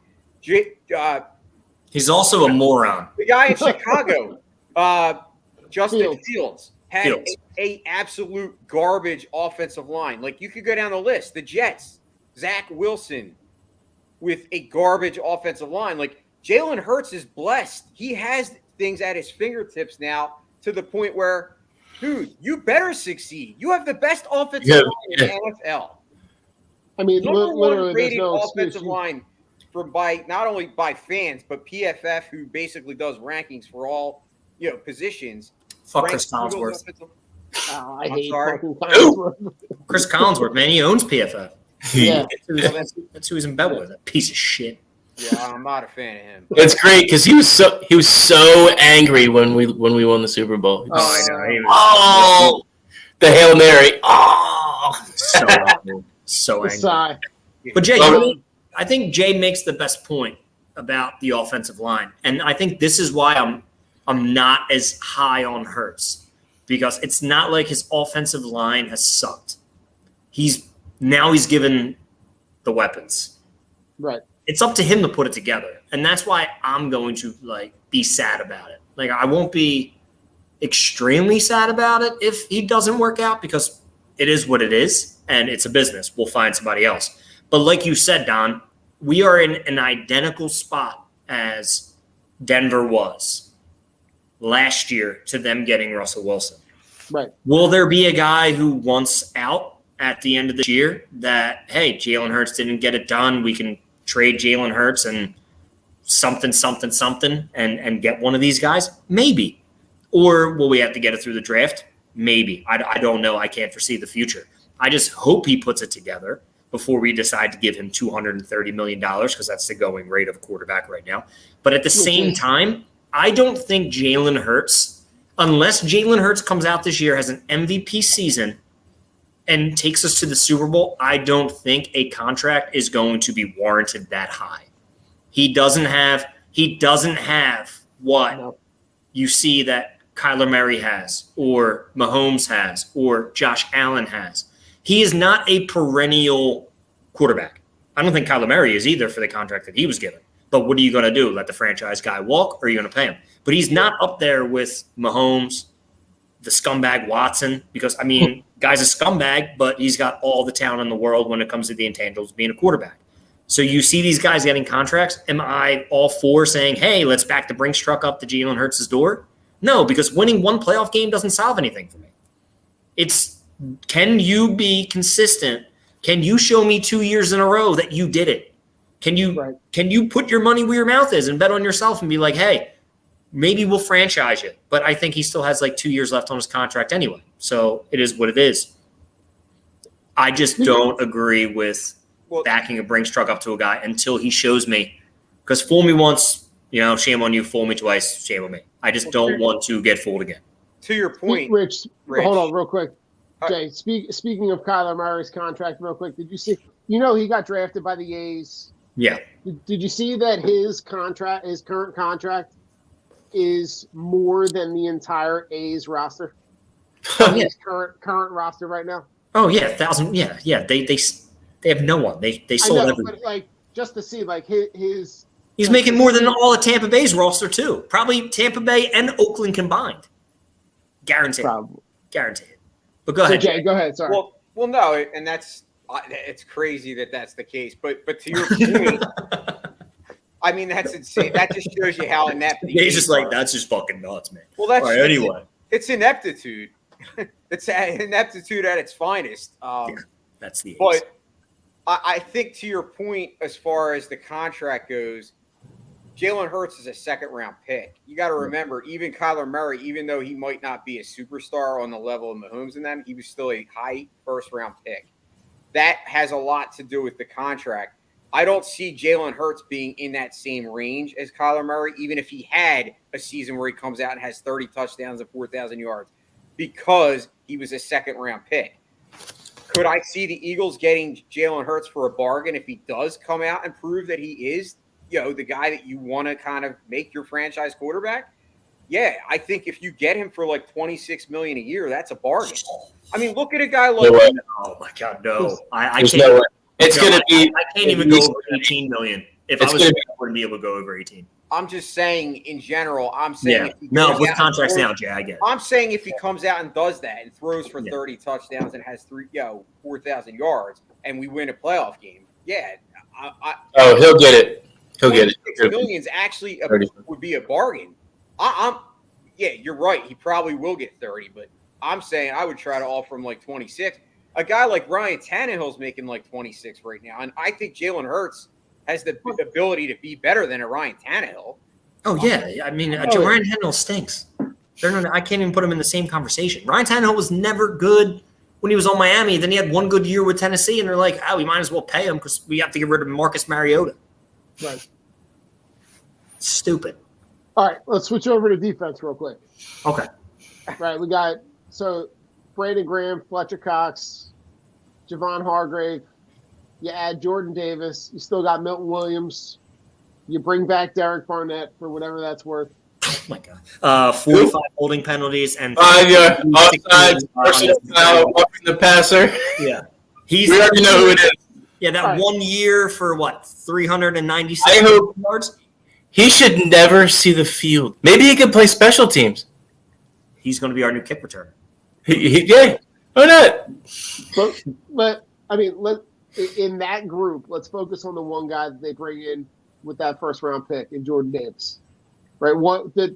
D: He's also a moron.
G: The guy in Chicago, Justin Fields, had a absolute garbage offensive line. You could go down the list. The Jets, Zach Wilson, with a garbage offensive line. Like Jalen Hurts is blessed. He has things at his fingertips now to the point where, dude, you better succeed. You have the best offensive line in the NFL.
E: I mean,
G: Number one
E: literally, there's
G: rated
E: no excuse.
G: offensive line by not only by fans but PFF, who basically does rankings for all positions.
D: Fuck Chris Collinsworth.
E: Oh, I
G: I'm
E: hate
G: sorry.
E: fucking Collinsworth.
D: Chris Collinsworth, man, he owns PFF.
E: Yeah.
D: That's who he's in bed with. That piece of shit.
G: Yeah, I'm not a fan of him.
F: It's great because he was so angry when we won the Super Bowl.
D: Oh, I know. He was
F: The Hail Mary. Oh,
D: so angry. So angry.
E: Sigh.
D: But Jay, I think Jay makes the best point about the offensive line, and I think this is why I'm not as high on Hurts, because it's not like his offensive line has sucked. He's given the weapons.
E: Right.
D: It's up to him to put it together, and that's why I'm going to be sad about it. I won't be extremely sad about it if he doesn't work out, because it is what it is, and it's a business. We'll find somebody else. But like you said, Don, we are in an identical spot as Denver was last year to them getting Russell Wilson.
E: Right.
D: Will there be a guy who wants out at the end of this year that, hey, Jalen Hurts didn't get it done, we can trade Jalen Hurts and something and get one of these guys? Maybe. Or will we have to get it through the draft? Maybe. I don't know. I can't foresee the future. I just hope he puts it together before we decide to give him $230 million, because that's the going rate of quarterback right now. But at the same time, I don't think Jalen Hurts, unless Jalen Hurts comes out this year, has an MVP season and takes us to the Super Bowl, I don't think a contract is going to be warranted that high. He doesn't have what you see that Kyler Murray has, or Mahomes has, or Josh Allen has. He is not a perennial quarterback. I don't think Kyler Murray is either for the contract that he was given. But what are you going to do? Let the franchise guy walk, or are you going to pay him? But he's not up there with Mahomes, the scumbag Watson, because, guy's a scumbag, but he's got all the talent in the world when it comes to the intangibles being a quarterback. So you see these guys getting contracts. Am I all for saying, hey, let's back the Brinks truck up to Jalen Hurts' door? No, because winning one playoff game doesn't solve anything for me. It's, can you be consistent? Can you show me 2 years in a row that you did it? Can you put your money where your mouth is and bet on yourself and be like, hey, maybe we'll franchise you? But I think he still has 2 years left on his contract anyway. So it is what it is. I just don't agree with backing a Brinks truck up to a guy until he shows me. Because fool me once, shame on you. Fool me twice, shame on me. I just don't want to get fooled again.
G: To your point,
E: Rich, hold on real quick. Jay, speaking of Kyler Murray's contract real quick, did you see, he got drafted by the A's.
D: Yeah.
E: Did you see that his current contract is more than the entire A's roster? His current roster right now?
D: Oh, yeah, 1,000. Yeah. They have no one. They sold everything.
E: But just to see his
D: he's making more than all of Tampa Bay's roster too. Probably Tampa Bay and Oakland combined. Guaranteed.
E: Probably.
D: Guaranteed. But go ahead.
E: Jay, go ahead. Sorry.
G: Well, no, and it's crazy that's the case. But to your point, that's insane. That just shows you how inept.
D: He's just that's just fucking nuts, man.
G: Well, that's
D: right, anyway.
G: It's ineptitude. It's ineptitude at its finest.
D: That's the.
G: But I think to your point, as far as the contract goes, Jalen Hurts is a second-round pick. You got to remember, even Kyler Murray, even though he might not be a superstar on the level of Mahomes and them, he was still a high first-round pick. That has a lot to do with the contract. I don't see Jalen Hurts being in that same range as Kyler Murray, even if he had a season where he comes out and has 30 touchdowns and 4,000 yards, because he was a second-round pick. Could I see the Eagles getting Jalen Hurts for a bargain if he does come out and prove that he is, the guy that you want to kind of make your franchise quarterback? Yeah, I think if you get him for $26 million a year, that's a bargain. Look at a guy like.
D: Oh my God, no! I can't.
F: No way. It's going to be.
D: I can't even go over 18 million. If I was, I wouldn't be able to go over 18.
G: I'm just saying, in general, I'm saying.
D: Yeah. With contracts now, Jay, I get it.
G: I'm saying if he comes out and does that and throws for 30 touchdowns and has 4,000 yards, and we win a playoff game,
F: Oh, he'll get it. He'll get it.
G: $6 million actually would be a bargain. Yeah, you're right. He probably will get 30, but I'm saying I would try to offer him like 26. A guy like Ryan Tannehill's making like 26 right now, and I think Jalen Hurts has the ability to be better than a Ryan Tannehill.
D: Oh yeah, I mean, Ryan Tannehill stinks. I can't even put him in the same conversation. Ryan Tannehill was never good when he was on Miami. Then he had one good year with Tennessee, and they're like, "Oh, we might as well pay him because we have to get rid of Marcus Mariota."
E: Right.
D: Stupid.
E: All right, let's switch over to defense real quick.
D: Okay.
E: Right, we got Brandon Graham, Fletcher Cox, Javon Hargrave. You add Jordan Davis. You still got Milton Williams. You bring back Derek Barnett for whatever that's worth.
D: Oh my God. 45 holding penalties and
F: offside, personal foul, roughing the passer.
D: Yeah.
F: We already know who it is.
D: Yeah, that
E: right.
D: 1 year for what? 396
F: I hope
D: yards?
F: he should never see the field. Maybe he could play special teams.
D: He's going to be our new kick returner.
F: Yeah. Why not?
E: But I mean, in that group, let's focus on the one guy that they bring in with that first round pick in Jordan Davis. Right?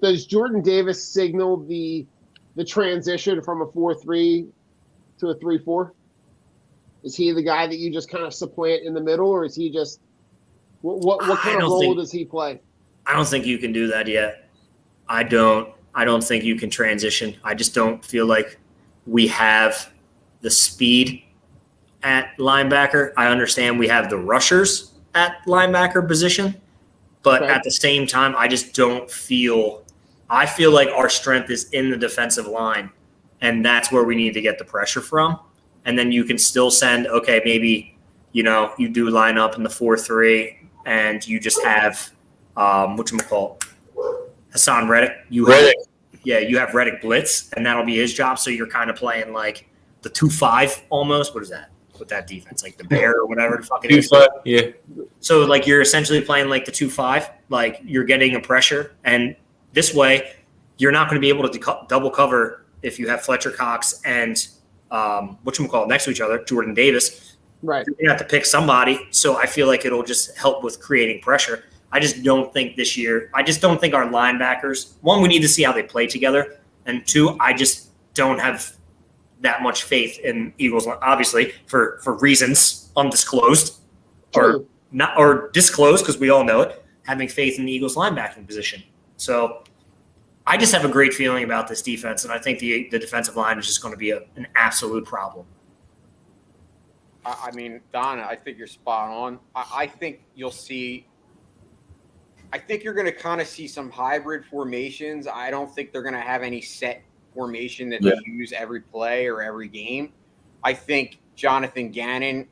E: Does Jordan Davis signal the transition from a 4-3 to a 3-4? Is he the guy that you just kind of supplant in the middle, or is he just what kind of role does he play?
D: I don't think you can do that yet. I don't think you can transition. I just don't feel like we have the speed at linebacker. I understand we have the rushers at linebacker position, but at the same time, I just don't feel – I feel like our strength is in the defensive line, and that's where we need to get the pressure from. And then you can still send, okay, maybe, you do line up in the 4-3 and you just have Hassan Reddick. You have Reddick blitz, and that'll be his job. So you're kind of playing like the 2-5 almost. What is that? With that defense, like the bear or whatever the fuck it is.
F: 2-5, yeah.
D: So like you're essentially playing like the 2-5, like you're getting a pressure, and this way you're not going to be able to double cover if you have Fletcher Cox and next to each other, Jordan Davis.
E: Right.
D: You have to pick somebody. So I feel like it'll just help with creating pressure. I just don't think this year. I just don't think our linebackers. One, we need to see how they play together, and two, I just don't have that much faith in Eagles, obviously for reasons undisclosed or disclosed because we all know it. Having faith in the Eagles linebacking position, so I just have a great feeling about this defense, and I think the defensive line is just going to be an absolute problem.
G: I mean, Donna, I think you're spot on. I think you'll see. I think you're going to kind of see some hybrid formations. I don't think they're going to have any set formation that they use every play or every game. I think Jonathan Gannon,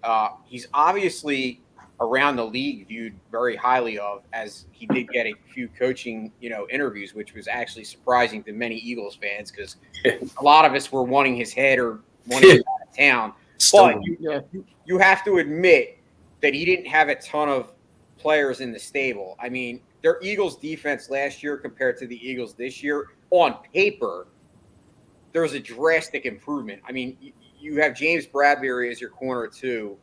G: he's obviously around the league viewed very highly of, as he did get a few coaching, interviews, which was actually surprising to many Eagles fans because a lot of us were wanting his head or wanting him out of town. But you have to admit that he didn't have a ton of players in the stable. I mean, their Eagles defense last year compared to the Eagles this year, on paper, there's a drastic improvement. I mean, you have James Bradbury as your corner too.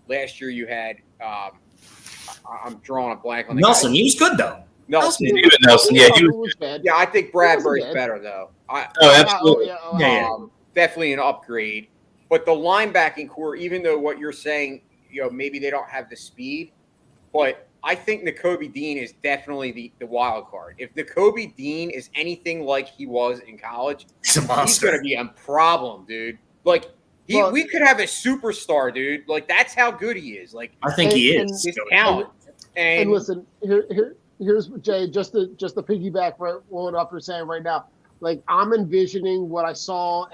G: Last year you had I'm drawing a blank on the
D: Nelson.
G: guy.
D: He was good though.
F: Nelson. Yeah, he was
E: bad.
G: Yeah, I think Bradbury's better though.
F: Absolutely.
G: Definitely an upgrade. But the linebacking core, even though what you're saying, maybe they don't have the speed, but I think Nakobe Dean is definitely the wild card. If Nakobe Dean is anything like he was in college,
D: he's a monster.
G: He's going to be a problem, dude. Like, we could have a superstar, dude. Like, that's how good he is. Like,
D: I think he is.
G: His talent.
E: And listen, here's Jay, just to piggyback what up you're saying right now. Like, I'm envisioning what I saw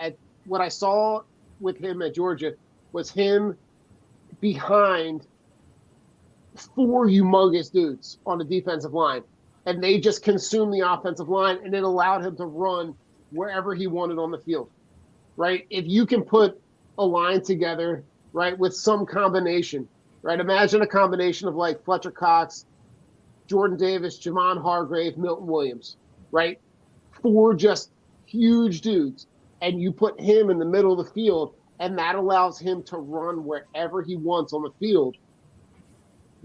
E: with him at Georgia was him behind 4 humongous dudes on the defensive line, and they just consumed the offensive line, and it allowed him to run wherever he wanted on the field, right? If you can put a line together, right, with some combination, right? Imagine a combination of like Fletcher Cox, Jordan Davis, Javon Hargrave, Milton Williams, right? 4 just huge dudes, and you put him in the middle of the field, and that allows him to run wherever he wants on the field.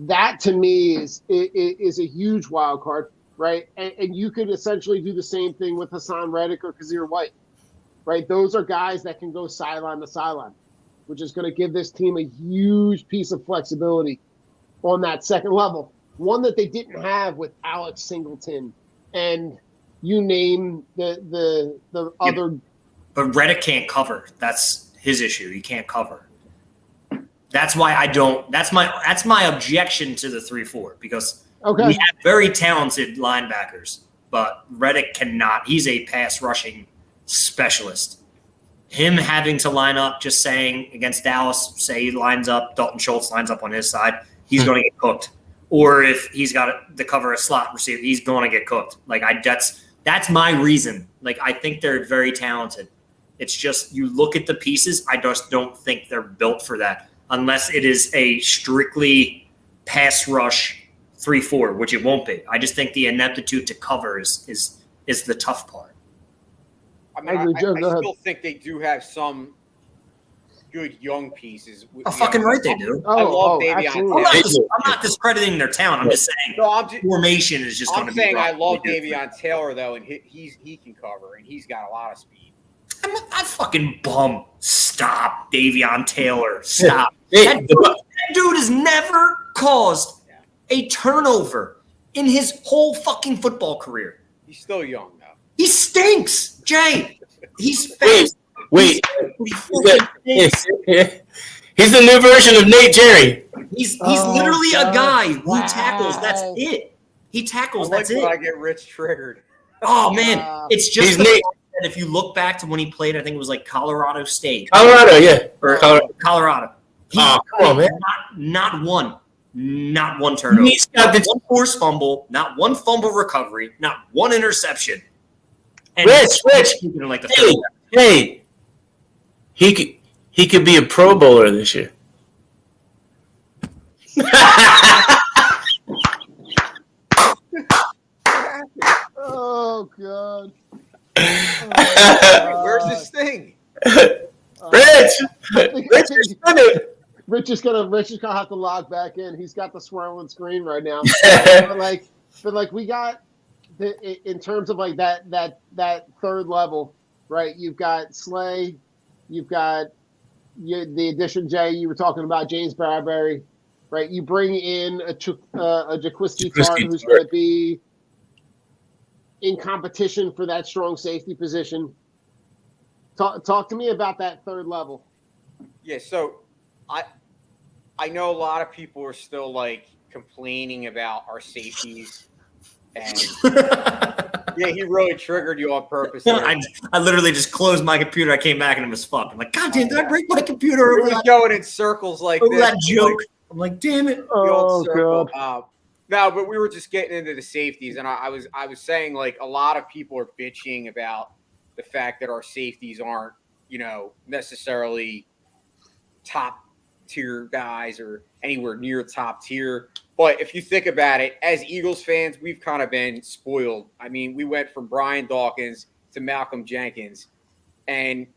E: that to me is a huge wild card, right? And you could essentially do the same thing with Hassan Reddick or Kazir White, right? Those are guys that can go sideline to sideline, which is going to give this team a huge piece of flexibility on that second level. One that they didn't have with Alex Singleton and you name the other.
D: But Reddick can't cover. That's his issue. He can't cover. That's why I don't. That's my objection to the 3-4 because we have very talented linebackers, but Reddick cannot. He's a pass rushing specialist. Him having to line up, just saying against Dallas, say he lines up, Dalton Schultz lines up on his side, he's going to get cooked. Or if he's got to cover a slot receiver, he's going to get cooked. Like that's my reason. Like I think they're very talented. It's just you look at the pieces, I just don't think they're built for that. Unless it is a strictly pass rush 3-4, which it won't be. I just think the ineptitude to cover is the tough part.
G: I mean, I still think they do have some good young pieces.
D: Fucking right they do.
G: I love Davion.
D: I'm not discrediting their talent. I'm just saying formation is just going to be.
G: I'm saying I love Davion Taylor though, and he can cover, and he's got a lot of speed.
D: I fucking bum. Stop, Davion Taylor. Stop. That dude has never caused a turnover in his whole fucking football career.
G: He's still young, though.
D: He stinks, Jay. He's fast.
F: Wait. He's the new version of Nate Jerry.
D: He's literally a guy who tackles. That's it. He tackles. That's it.
G: I get Rich triggered.
D: Oh man, it's just Nate. If you look back to when he played, I think it was like Colorado State.
F: Colorado, yeah.
D: Or Colorado.
F: Come on, man.
D: Not one turnover. He's got one forced fumble, not one fumble recovery, not one interception. And
F: Rich.
D: Like
F: Hey. He could be a Pro Bowler this year.
E: Oh God.
G: Where's this thing?
F: Rich is spinning.
E: Rich is gonna have to log back in. He's got the swirling screen right now. but we got in terms of like that third level, right? You've got Slay, you've got the addition, Jay. You were talking about James Bradbury, right? You bring in a Jaquiski Tartt who's going to be in competition for that strong safety position. Talk to me about that third level.
G: Yeah, so I know a lot of people are still like complaining about our safeties, and yeah, he really triggered you on purpose.
D: I literally just closed my computer. I came back and it was fucked. I'm like, God damn, did I break my computer
G: over that? Going in circles like this.
D: That joke. I'm like, damn it.
E: Oh God.
G: No, but we were just getting into the safeties, and I was saying like a lot of people are bitching about the fact that our safeties aren't, necessarily top tier guys or anywhere near top tier. But if you think about it, as Eagles fans, we've kind of been spoiled. I mean, we went from Brian Dawkins to Malcolm Jenkins, and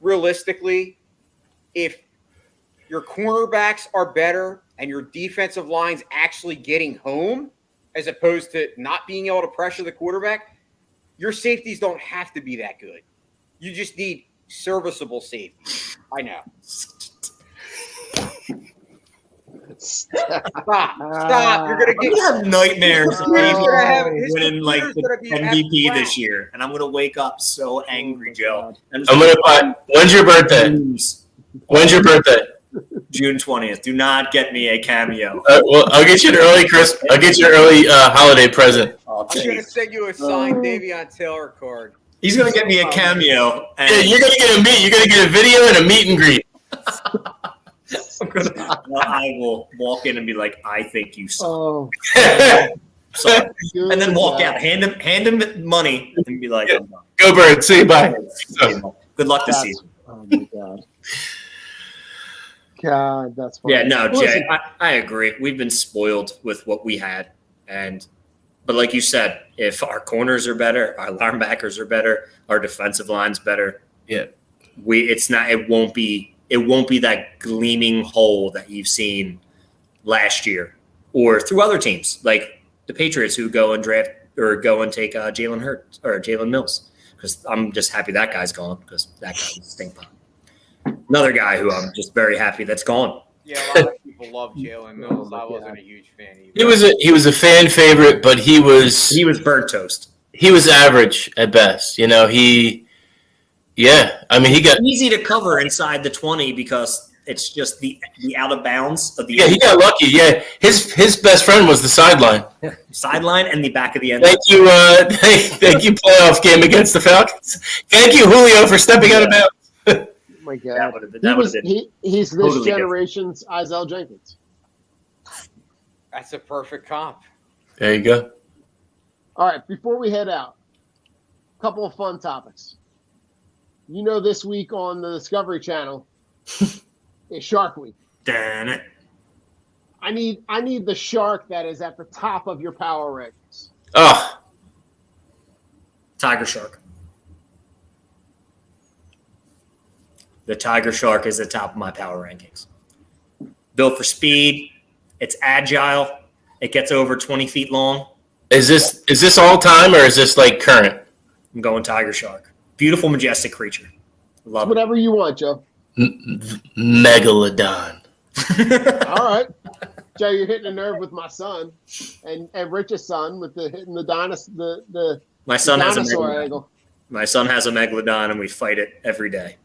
G: realistically, if your cornerbacks are better and your defensive line's actually getting home as opposed to not being able to pressure the quarterback, your safeties don't have to be that good. You just need serviceable safety. I know. Stop. You're going to
D: have nightmares of winning like the MVP this year. And I'm going to wake up so angry, Joe.
F: When's your birthday? When's your birthday?
D: June 20th. Do not get me a cameo.
F: Well, I'll get you an early holiday present.
G: I'm going to send you a signed Davion Taylor card.
D: He's going to get me a cameo. And
F: yeah, you're going to get a video and a meet and greet.
D: I will walk in and be like, I think you suck.
E: Oh.
D: Sorry. And then walk out. Hand him money and be like,
F: go Bird. See you. Bye.
D: Good luck this season.
E: Oh my God, that's funny.
D: Yeah, no, Jay, I agree. We've been spoiled with what we had. But like you said, if our corners are better, our linebackers are better, our defensive line's better, it won't be that gleaming hole that you've seen last year or through other teams like the Patriots who go and draft or go and take Jalen Hurts or Jalen Mills. Because I'm just happy that guy's gone because that guy was a stink pot. Another guy who I'm just very happy that's gone.
G: Yeah, a lot of people love Jalen Mills. I wasn't a huge fan either.
F: He was a fan favorite, but he was
D: burnt toast.
F: He was average at best. You know, he got
D: easy to cover inside the 20 because it's just the out of bounds of the
F: he got lucky. Yeah, his best friend was the sideline.
D: Sideline and the back of the end.
F: Thank you, thank you, playoff game against the Falcons. Thank you, Julio, for stepping out of bounds.
E: Oh my God, he's this
D: totally
E: generation's Isaiah Jenkins.
G: That's a perfect comp.
F: There you go.
E: All right, before we head out, a couple of fun topics. You know, this week on the Discovery Channel is Shark Week.
D: Damn it.
E: I need the shark that is at the top of your power rankings.
F: Oh,
D: Tiger shark. The tiger shark is the top of my power rankings. Built for speed. It's agile. It gets over 20 feet long.
F: is this all time or is this like current?
D: I'm going tiger shark. Beautiful, majestic creature. Love
E: Whatever you want, Joe.
F: Megalodon.
E: All right. Joe, you're hitting a nerve with my son and Rich's son with hitting the dinosaur.
D: My son has a
E: dinosaur
D: megalodon.
E: angle.
D: My son has a megalodon, and we fight it every day.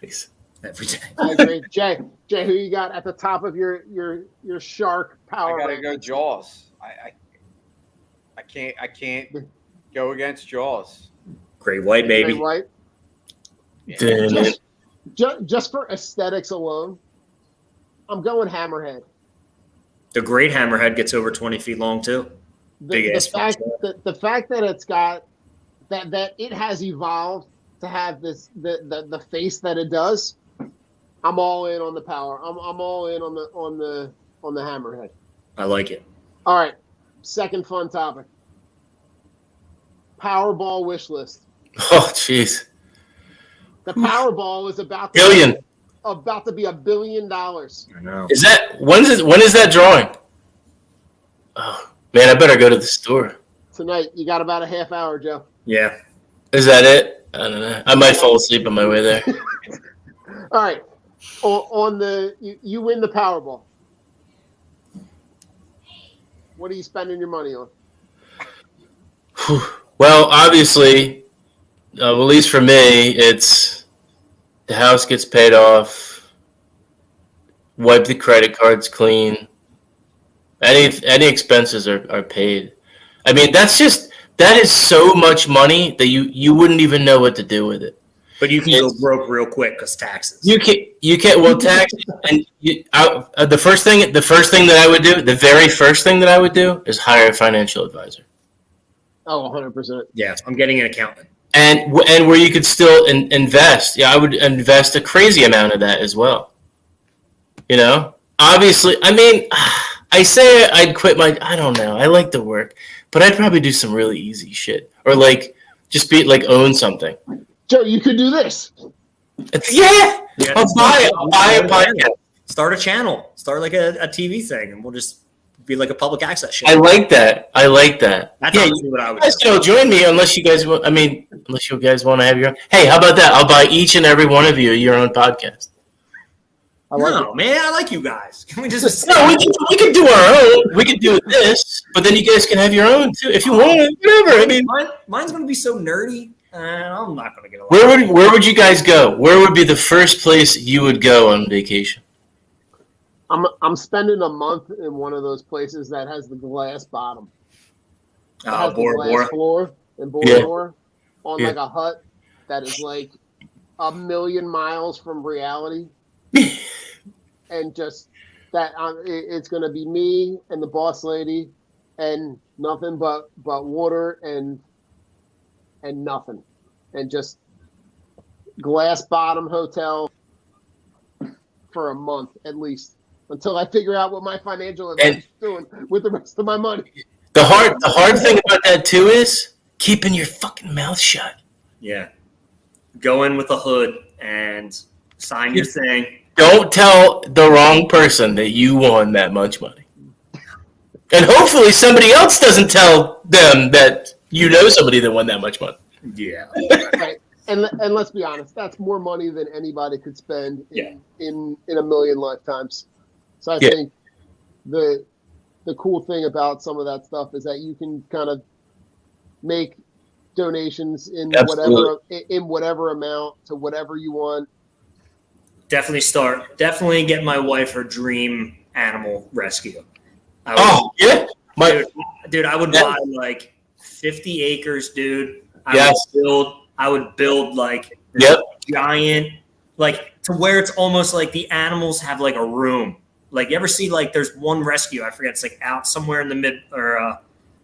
F: Nice.
D: Every day.
E: I agree. Jay, who you got at the top of your shark power?
G: I gotta
E: rankings?
G: go Jaws. I can't go against Jaws.
D: Great white, baby.
E: Great white.
F: Damn it.
E: Just for aesthetics alone, I'm going hammerhead.
D: The great hammerhead gets over 20 feet long, too.
E: The fact that it's got that it has evolved to have this the face that it does, I'm all in on the power. I'm all in on the hammerhead.
D: I like it.
E: All right, second fun topic. Powerball wish list.
F: Oh, jeez.
E: The Powerball is about to be $1 billion.
D: I know.
F: Is that when is that drawing? Oh man, I better go to the store.
E: Tonight, you got about a half hour, Joe.
D: Yeah.
F: Is that it? I don't know. I might fall asleep on my way there.
E: All right. You win the Powerball. What are you spending your money on?
F: Well, obviously, at least for me, it's the house gets paid off, wipe the credit cards clean. Any expenses are paid. I mean, that is so much money that you wouldn't even know what to do with it.
D: But you can go broke real quick because taxes.
F: You can't. Well, taxes and the first thing that I would do, the very first thing that I would do is hire a financial advisor.
E: Oh, 100%.
D: Yeah, I'm getting an accountant.
F: And where you could still invest. Yeah, I would invest a crazy amount of that as well. You know, obviously, I mean, I say I'd quit I don't know. I like to work, but I'd probably do some really easy shit or just own something.
E: Joe, you could do this.
F: Yeah. I'll buy a podcast.
D: Start a channel. Start like a TV thing, and we'll just be like a public access show.
F: I like that.
D: That's honestly what I would do.
F: You guys join me unless you guys want to have your own. Hey, how about that? I'll buy each and every one of you your own podcast.
D: Man, I like you guys. Can we just
F: No, we can do our own. We can do this, but then you guys can have your own too if you want. Whatever. I mean,
D: mine's going to be so nerdy. I'm not going to get along.
F: Where would you guys go? Where would be the first place you would go on vacation?
E: I'm spending a month in one of those places that has the glass bottom. It has the glass floor in Bora Bora on like a hut that is like 1,000,000 miles from reality. And just that it's going to be me and the boss lady and nothing but water and nothing. And just glass bottom hotel for a month at least. Until I figure out what my financial advisor is doing with the rest of my money.
F: The hard thing about that too is keeping your fucking mouth shut.
D: Yeah. Go in with a hood and sign your thing.
F: Don't tell the wrong person that you won that much money. And hopefully somebody else doesn't tell them that you know somebody that won that much money.
D: Yeah.
E: Right. And let's be honest, that's more money than anybody could spend
D: Yeah.
E: in a million lifetimes. So I
F: Yeah.
E: think the cool thing about some of that stuff is that you can kind of make donations in whatever amount to whatever you want.
D: Definitely get my wife her dream animal rescue.
F: Yeah.
D: Dude, I would buy like 50 acres, dude. I would build like giant, like to where it's almost like the animals have like a room. Like you ever see like there's one rescue, I forget, it's like out somewhere in the mid or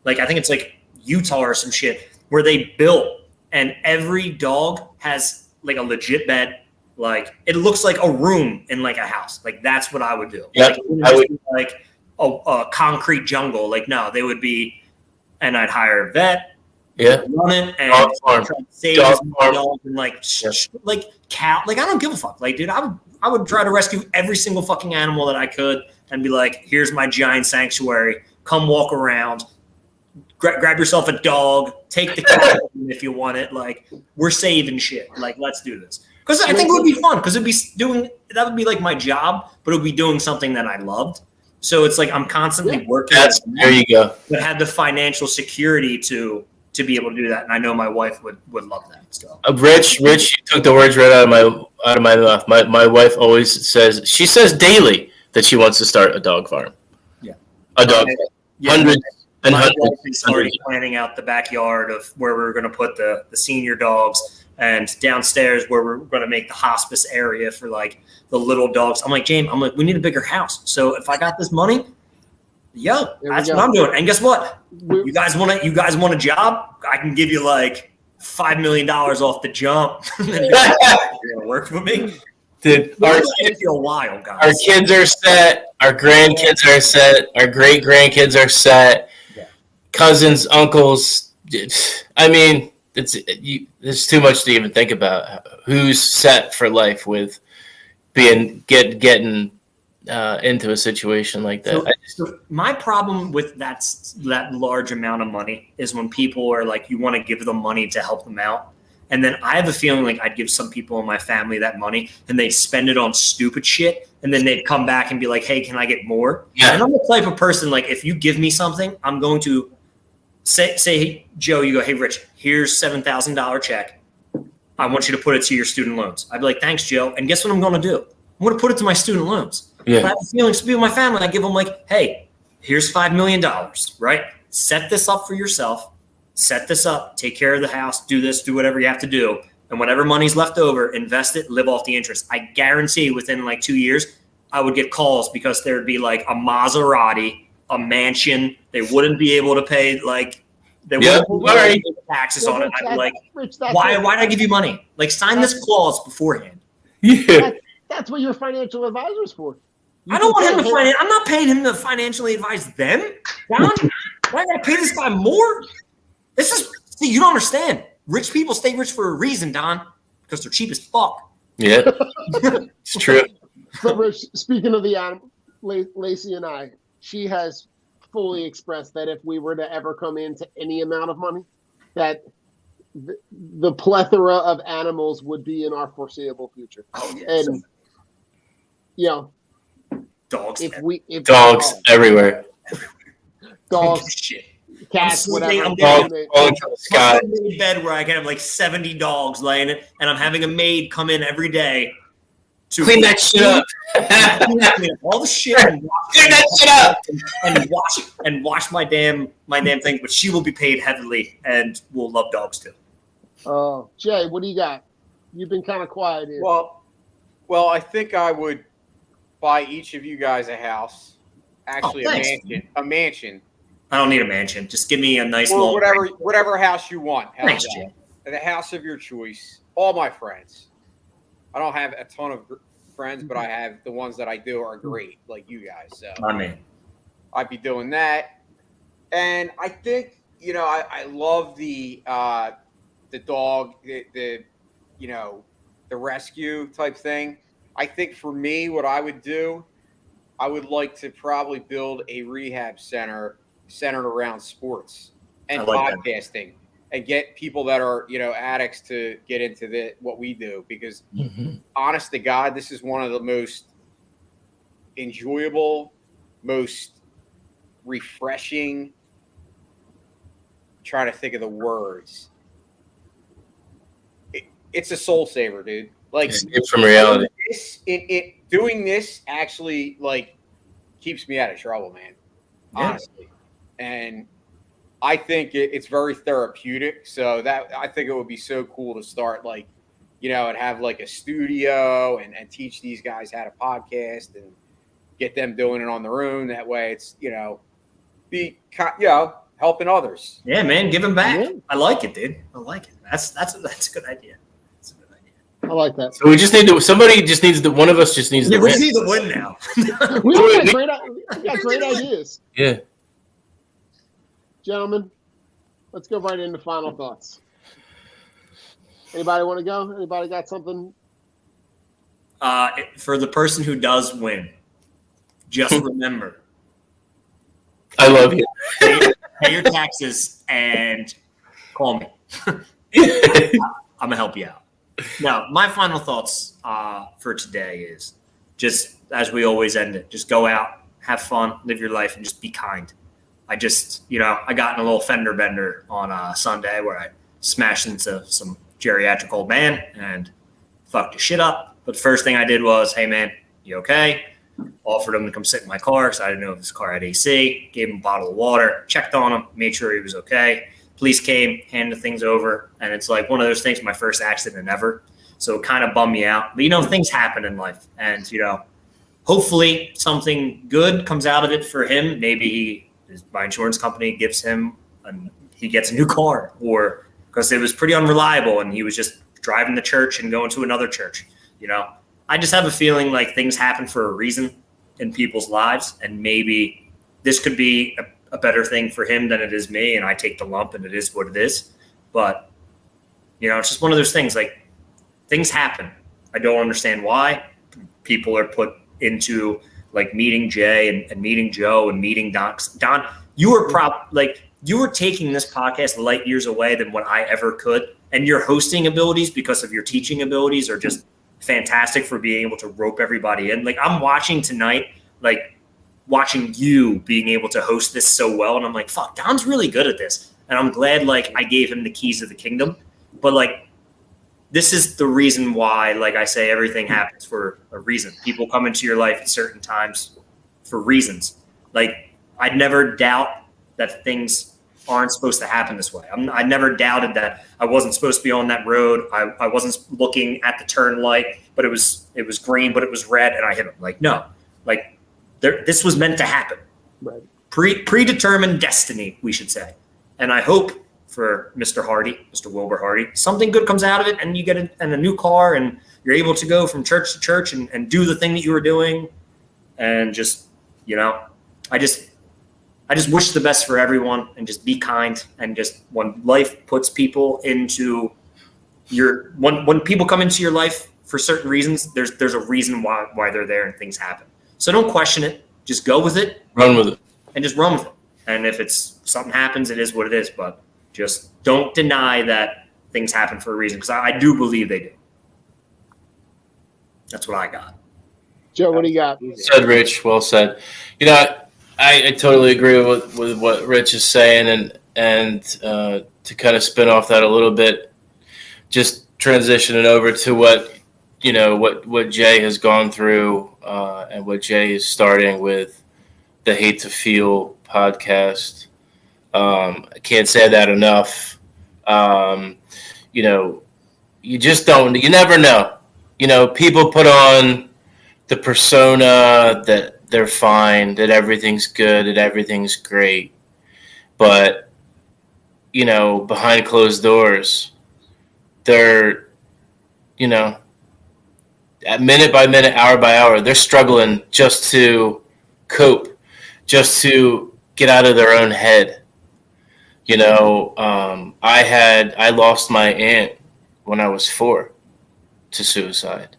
D: like I think it's like Utah or some shit where they built and every dog has like a legit bed. Like it looks like a room in like a house. Like that's what I would do.
F: Yep.
D: Like a concrete jungle. Like no, they would be, and I'd hire a vet.
F: Yeah.
D: Run it and try to save dogs and like cow. Like I don't give a fuck. Like dude, I would try to rescue every single fucking animal that I could and be like, here's my giant sanctuary. Come walk around. Grab yourself a dog. Take the cat if you want it. Like we're saving shit. Like let's do this. Because I think it would be fun. Because that would be like my job, but it would be doing something that I loved. So it's like I'm constantly working.
F: There you go.
D: But had the financial security to be able to do that, and I know my wife would love that. So
F: Rich, you took the words right out of my mouth. My wife always says daily that she wants to start a dog farm.
D: Yeah,
F: a dog farm. Hundreds and
D: my
F: hundreds.
D: wife is already planning out the backyard of where we're going to put the senior dogs. And downstairs where we're going to make the hospice area for like the little dogs. I'm like, James, we need a bigger house. So if I got this money, that's what I'm doing. And guess what? You guys want a job? I can give you like $5 million off the jump. You're gonna work for me,
F: dude.
D: Our
F: kids are set. Our grandkids are set. Our great grandkids are set.
D: Yeah.
F: Cousins, uncles. I mean. There's too much to even think about. Who's set for life with getting into a situation like that?
D: So my problem with that large amount of money is when people are like, you want to give them money to help them out, and then I have a feeling like I'd give some people in my family that money and they'd spend it on stupid shit, and then they'd come back and be like, hey, can I get more?
F: Yeah.
D: And I'm the type of person like if you give me something, I'm going to say, hey, Joe, you go, hey, Rich, here's $7,000 check. I want you to put it to your student loans. I'd be like, thanks, Joe. And guess what I'm going to do? I'm going to put it to my student loans.
F: Yeah.
D: But I have a feeling to people in my family, I give them like, hey, here's $5 million, right? Set this up for yourself. Set this up. Take care of the house. Do this. Do whatever you have to do. And whatever money's left over, invest it. Live off the interest. I guarantee within like 2 years, I would get calls because there would be like a Maserati, a mansion. They wouldn't be able to pay like they wouldn't pay taxes on it. I'd be like, why did I give you money? Like sign this clause beforehand.
F: Yeah.
E: That's what your financial advisor is for.
D: I don't want him to finance. I'm not paying him to financially advise them. Don, why gotta pay this guy more? You don't understand. Rich people stay rich for a reason, Don, because they're cheap as fuck.
F: Yeah, it's true.
E: But Rich, speaking of the animal, Lacey and I, she has fully expressed that if we were to ever come into any amount of money, that the plethora of animals would be in our foreseeable future.
D: Oh, yeah.
E: And you know,
D: dogs.
F: Dogs everywhere.
E: Dogs,
D: shit.
E: Cats, whatever.
F: I'm falling from the sky.
D: I'm in bed where I can have like 70 dogs laying it, and I'm having a maid come in every day to
F: clean that shit up.
D: Clean up all the shit and
F: clean that shit up
D: and wash my damn thing. But she will be paid heavily and will love dogs too.
E: Oh, Jay, what do you got? You've been kind of quiet here.
G: Well, I think I would buy each of you guys a house. Actually, a mansion.
D: I don't need a mansion. Just give me a nice
G: or whatever house you want.
D: Thanks, Jay.
G: The house of your choice. All my friends. I don't have a ton of friends, but I have the ones that I do are great, like you guys. So
D: my man.
G: I'd be doing that, and I think I love the dog, the rescue type thing. I think for me, what I would do, I would like to probably build a rehab center centered around sports and
D: I like that.
G: podcasting and get people that are, addicts to get into what we do, because honest to God, this is one of the most enjoyable, most refreshing, trying to think of the words. It's a soul saver, dude. Like,
F: Escape from reality.
G: Doing this actually like keeps me out of trouble, man.
D: Yeah.
G: Honestly, and I think it's very therapeutic. So that I think it would be so cool to start and have like a studio and teach these guys how to podcast and get them doing it on their own. That way, it's helping others.
D: Yeah, man, give him back.
E: Yeah.
D: I like it, dude. I like it. That's a good idea. That's a good idea.
E: I like that.
F: So we just need to. Somebody just needs to. One of us just needs
D: Yeah,
F: to
D: we
F: win.
D: need to win now.
E: We got great ideas.
F: Yeah.
E: Gentlemen, let's go right into final thoughts. Anybody want to go? Anybody got something?
D: For the person who does win, just remember,
F: I love you.
D: pay your taxes and call me. I'm gonna help you out. Now, my final thoughts for today is just as we always end it. Just go out, have fun, live your life, and just be kind. I just, I got in a little fender bender on Sunday where I smashed into some geriatric old man and fucked his shit up. But the first thing I did was, hey, man, you okay? Offered him to come sit in my car because I didn't know if his car had AC. Gave him a bottle of water, checked on him, made sure he was okay. Police came, handed things over. And it's like one of those things, my first accident ever. So it kind of bummed me out. But, things happen in life. And, hopefully something good comes out of it for him. Maybe my insurance company gives him he gets a new car, or because it was pretty unreliable and he was just driving to church and going to another church. I just have a feeling like things happen for a reason in people's lives, and maybe this could be a better thing for him than it is me, and I take the lump and it is what it is. But it's just one of those things, like things happen. I don't understand why people are put into like meeting Jay and meeting Joe and meeting Don. Don, you were taking this podcast light years away than what I ever could. And your hosting abilities, because of your teaching abilities, are just fantastic for being able to rope everybody in. Like, I'm watching tonight, like watching you being able to host this so well. And I'm like, fuck, Don's really good at this. And I'm glad like I gave him the keys of the kingdom. But like, this is the reason why, like I say, everything happens for a reason. People come into your life at certain times for reasons. Like, I'd never doubt that things aren't supposed to happen this way. I never doubted that I wasn't supposed to be on that road. I wasn't looking at the turn light, but it was green, but it was red, and I hit him. Like, no, like this was meant to happen.
E: Right.
D: Predetermined destiny, we should say. And I hope for Mr. Hardy, Mr. Wilbur Hardy, something good comes out of it, and you get a new car, and you're able to go from church to church and do the thing that you were doing, and just, I just wish the best for everyone, and just be kind. And just when life puts people into when people come into your life for certain reasons, there's a reason why they're there and things happen. So don't question it. Just go with it.
F: Run with it.
D: And just run with it. And if it's something happens, it is what it is. But just don't deny that things happen for a reason, because I do believe they do. That's what I got.
E: Joe, what do you got?
F: Said Rich, well said. I totally agree with what Rich is saying, and to kind of spin off that a little bit, just transitioning over to what Jay has gone through, and what Jay is starting with the Hate to Feel podcast. I can't say that enough. You just don't. You never know. People put on the persona that they're fine, that everything's good, that everything's great. But, behind closed doors, they're, at minute by minute, hour by hour, they're struggling just to cope, just to get out of their own head. I lost my aunt when I was 4 to suicide.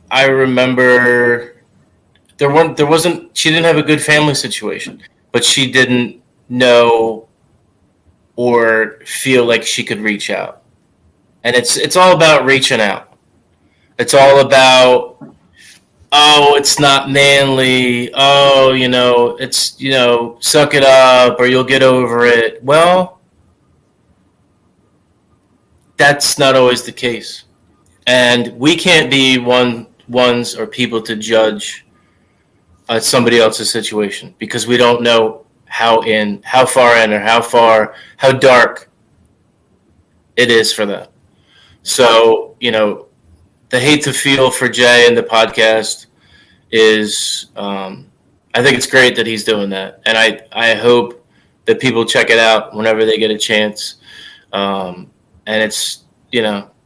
F: I remember she didn't have a good family situation, but she didn't know or feel like she could reach out. And it's all about reaching out. It's all about, oh, it's not manly. Oh, it's, suck it up or you'll get over it. Well, that's not always the case. And we can't be ones or people to judge somebody else's situation because we don't know how far in or how dark it is for them. So, the hate to feel for Jay and the podcast is, I think it's great that he's doing that. And I hope that people check it out whenever they get a chance. And it's,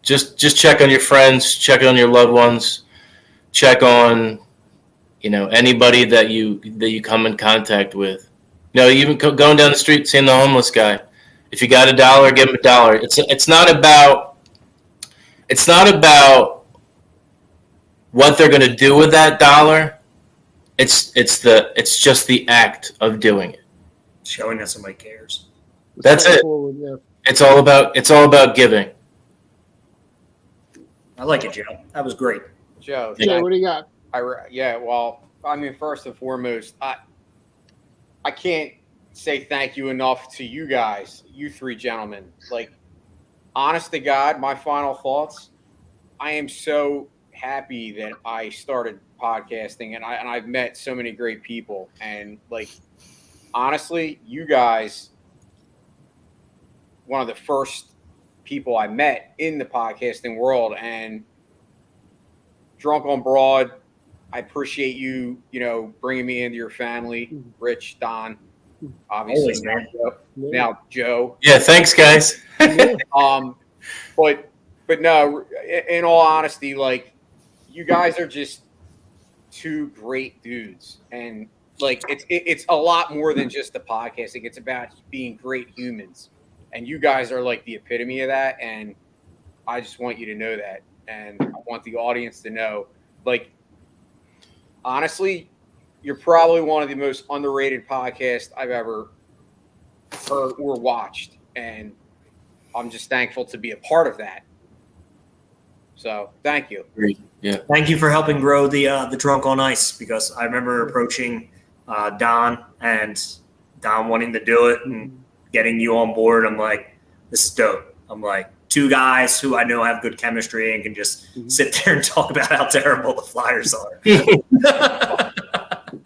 F: just check on your friends, check on your loved ones, check on, anybody that you come in contact with. Even going down the street, seeing the homeless guy. If you got $1, give him $1. It's not about what they're going to do with that $1. It's just the act of doing it.
D: Showing that somebody cares.
F: That's it.
E: Forward, yeah.
F: It's all about giving.
D: I like it, Joe. That was great.
G: Joe,
E: Jay, what do you got?
G: Well, I mean, first and foremost, I can't say thank you enough to you guys, you three gentlemen. Like, honest to God, my final thoughts. I am so happy that I started podcasting, and I've met so many great people. And like, honestly, you guys, one of the first people I met in the podcasting world, and Drunk on Broad, I appreciate you, bringing me into your family, Rich, Don, obviously,
D: Always, man.
G: now Joe.
F: Yeah, thanks, guys.
G: But no, in all honesty, like, you guys are just two great dudes, and like, it's a lot more than just the podcasting. It's about being great humans, and you guys are like the epitome of that. And I just want you to know that, and I want the audience to know, like, honestly, you're probably one of the most underrated podcasts I've ever heard or watched, and I'm just thankful to be a part of that. So, thank you.
F: Great. Yeah.
D: Thank you for helping grow the Drunk on Ice, because I remember approaching Don and Don wanting to do it and getting you on board. I'm like, this is dope. I'm like, two guys who I know have good chemistry and can just sit there and talk about how terrible the Flyers are.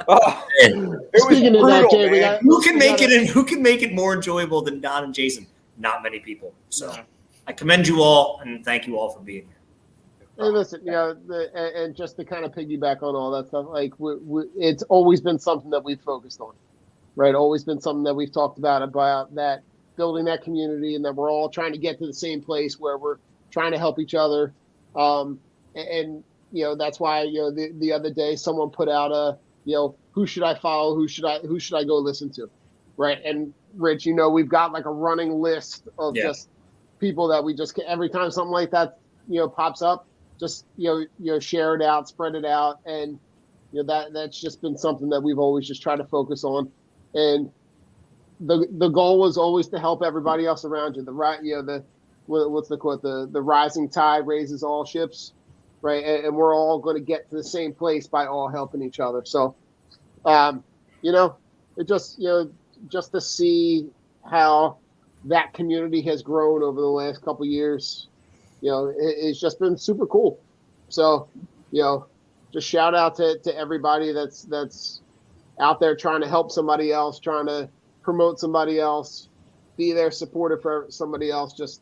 G: Oh, it was
E: Speaking of that,
G: brutal,
E: Jay, we
G: man.
E: got-
D: Who can make it more enjoyable than Don and Jason? Not many people. So I commend you all and thank you all for being here.
E: Hey, listen, and just to kind of piggyback on all that stuff, like it's always been something that we've focused on, right? Always been something that we've talked about that building that community, and that we're all trying to get to the same place where we're trying to help each other. And that's why the other day someone put out who should I follow, who should I go listen to, right? And Rich, we've got like a running list of just people that we just, every time something like that pops up, just share it out, spread it out, and that's just been something that we've always just tried to focus on. And the goal was always to help everybody else around you. What's the quote? The rising tide raises all ships, right? And we're all going to get to the same place by all helping each other. So, it just to see how that community has grown over the last couple of years. It's just been super cool. So, just shout out to everybody that's out there trying to help somebody else, trying to promote somebody else, be there supportive for somebody else. Just,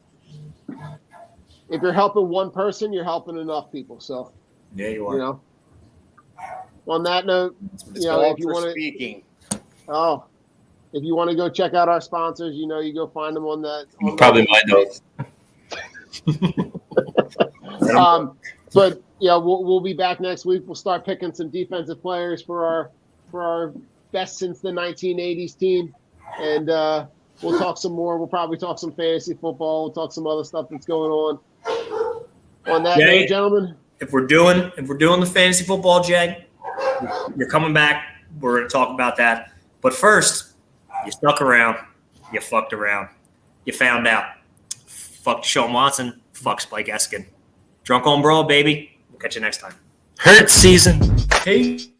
E: if you're helping one person, you're helping enough people. So,
D: Yeah, you are.
E: On that note, if you want to
G: speaking.
E: If you want to go check out our sponsors, you go find them on that.
F: Probably my notes.
E: But we'll be back next week. We'll start picking some defensive players for our best since the 1980s team, and we'll talk some more. We'll probably talk some fantasy football. We'll talk some other stuff that's going on. On that note, gentlemen,
D: if we're doing the fantasy football, Jag, you're coming back. We're going to talk about that. But first, you stuck around. You fucked around. You found out. Fuck Sean Watson. Fuck Spike Eskin. Drunk on Brawl, baby. We'll catch you next time.
F: Hurt season.
D: Hey.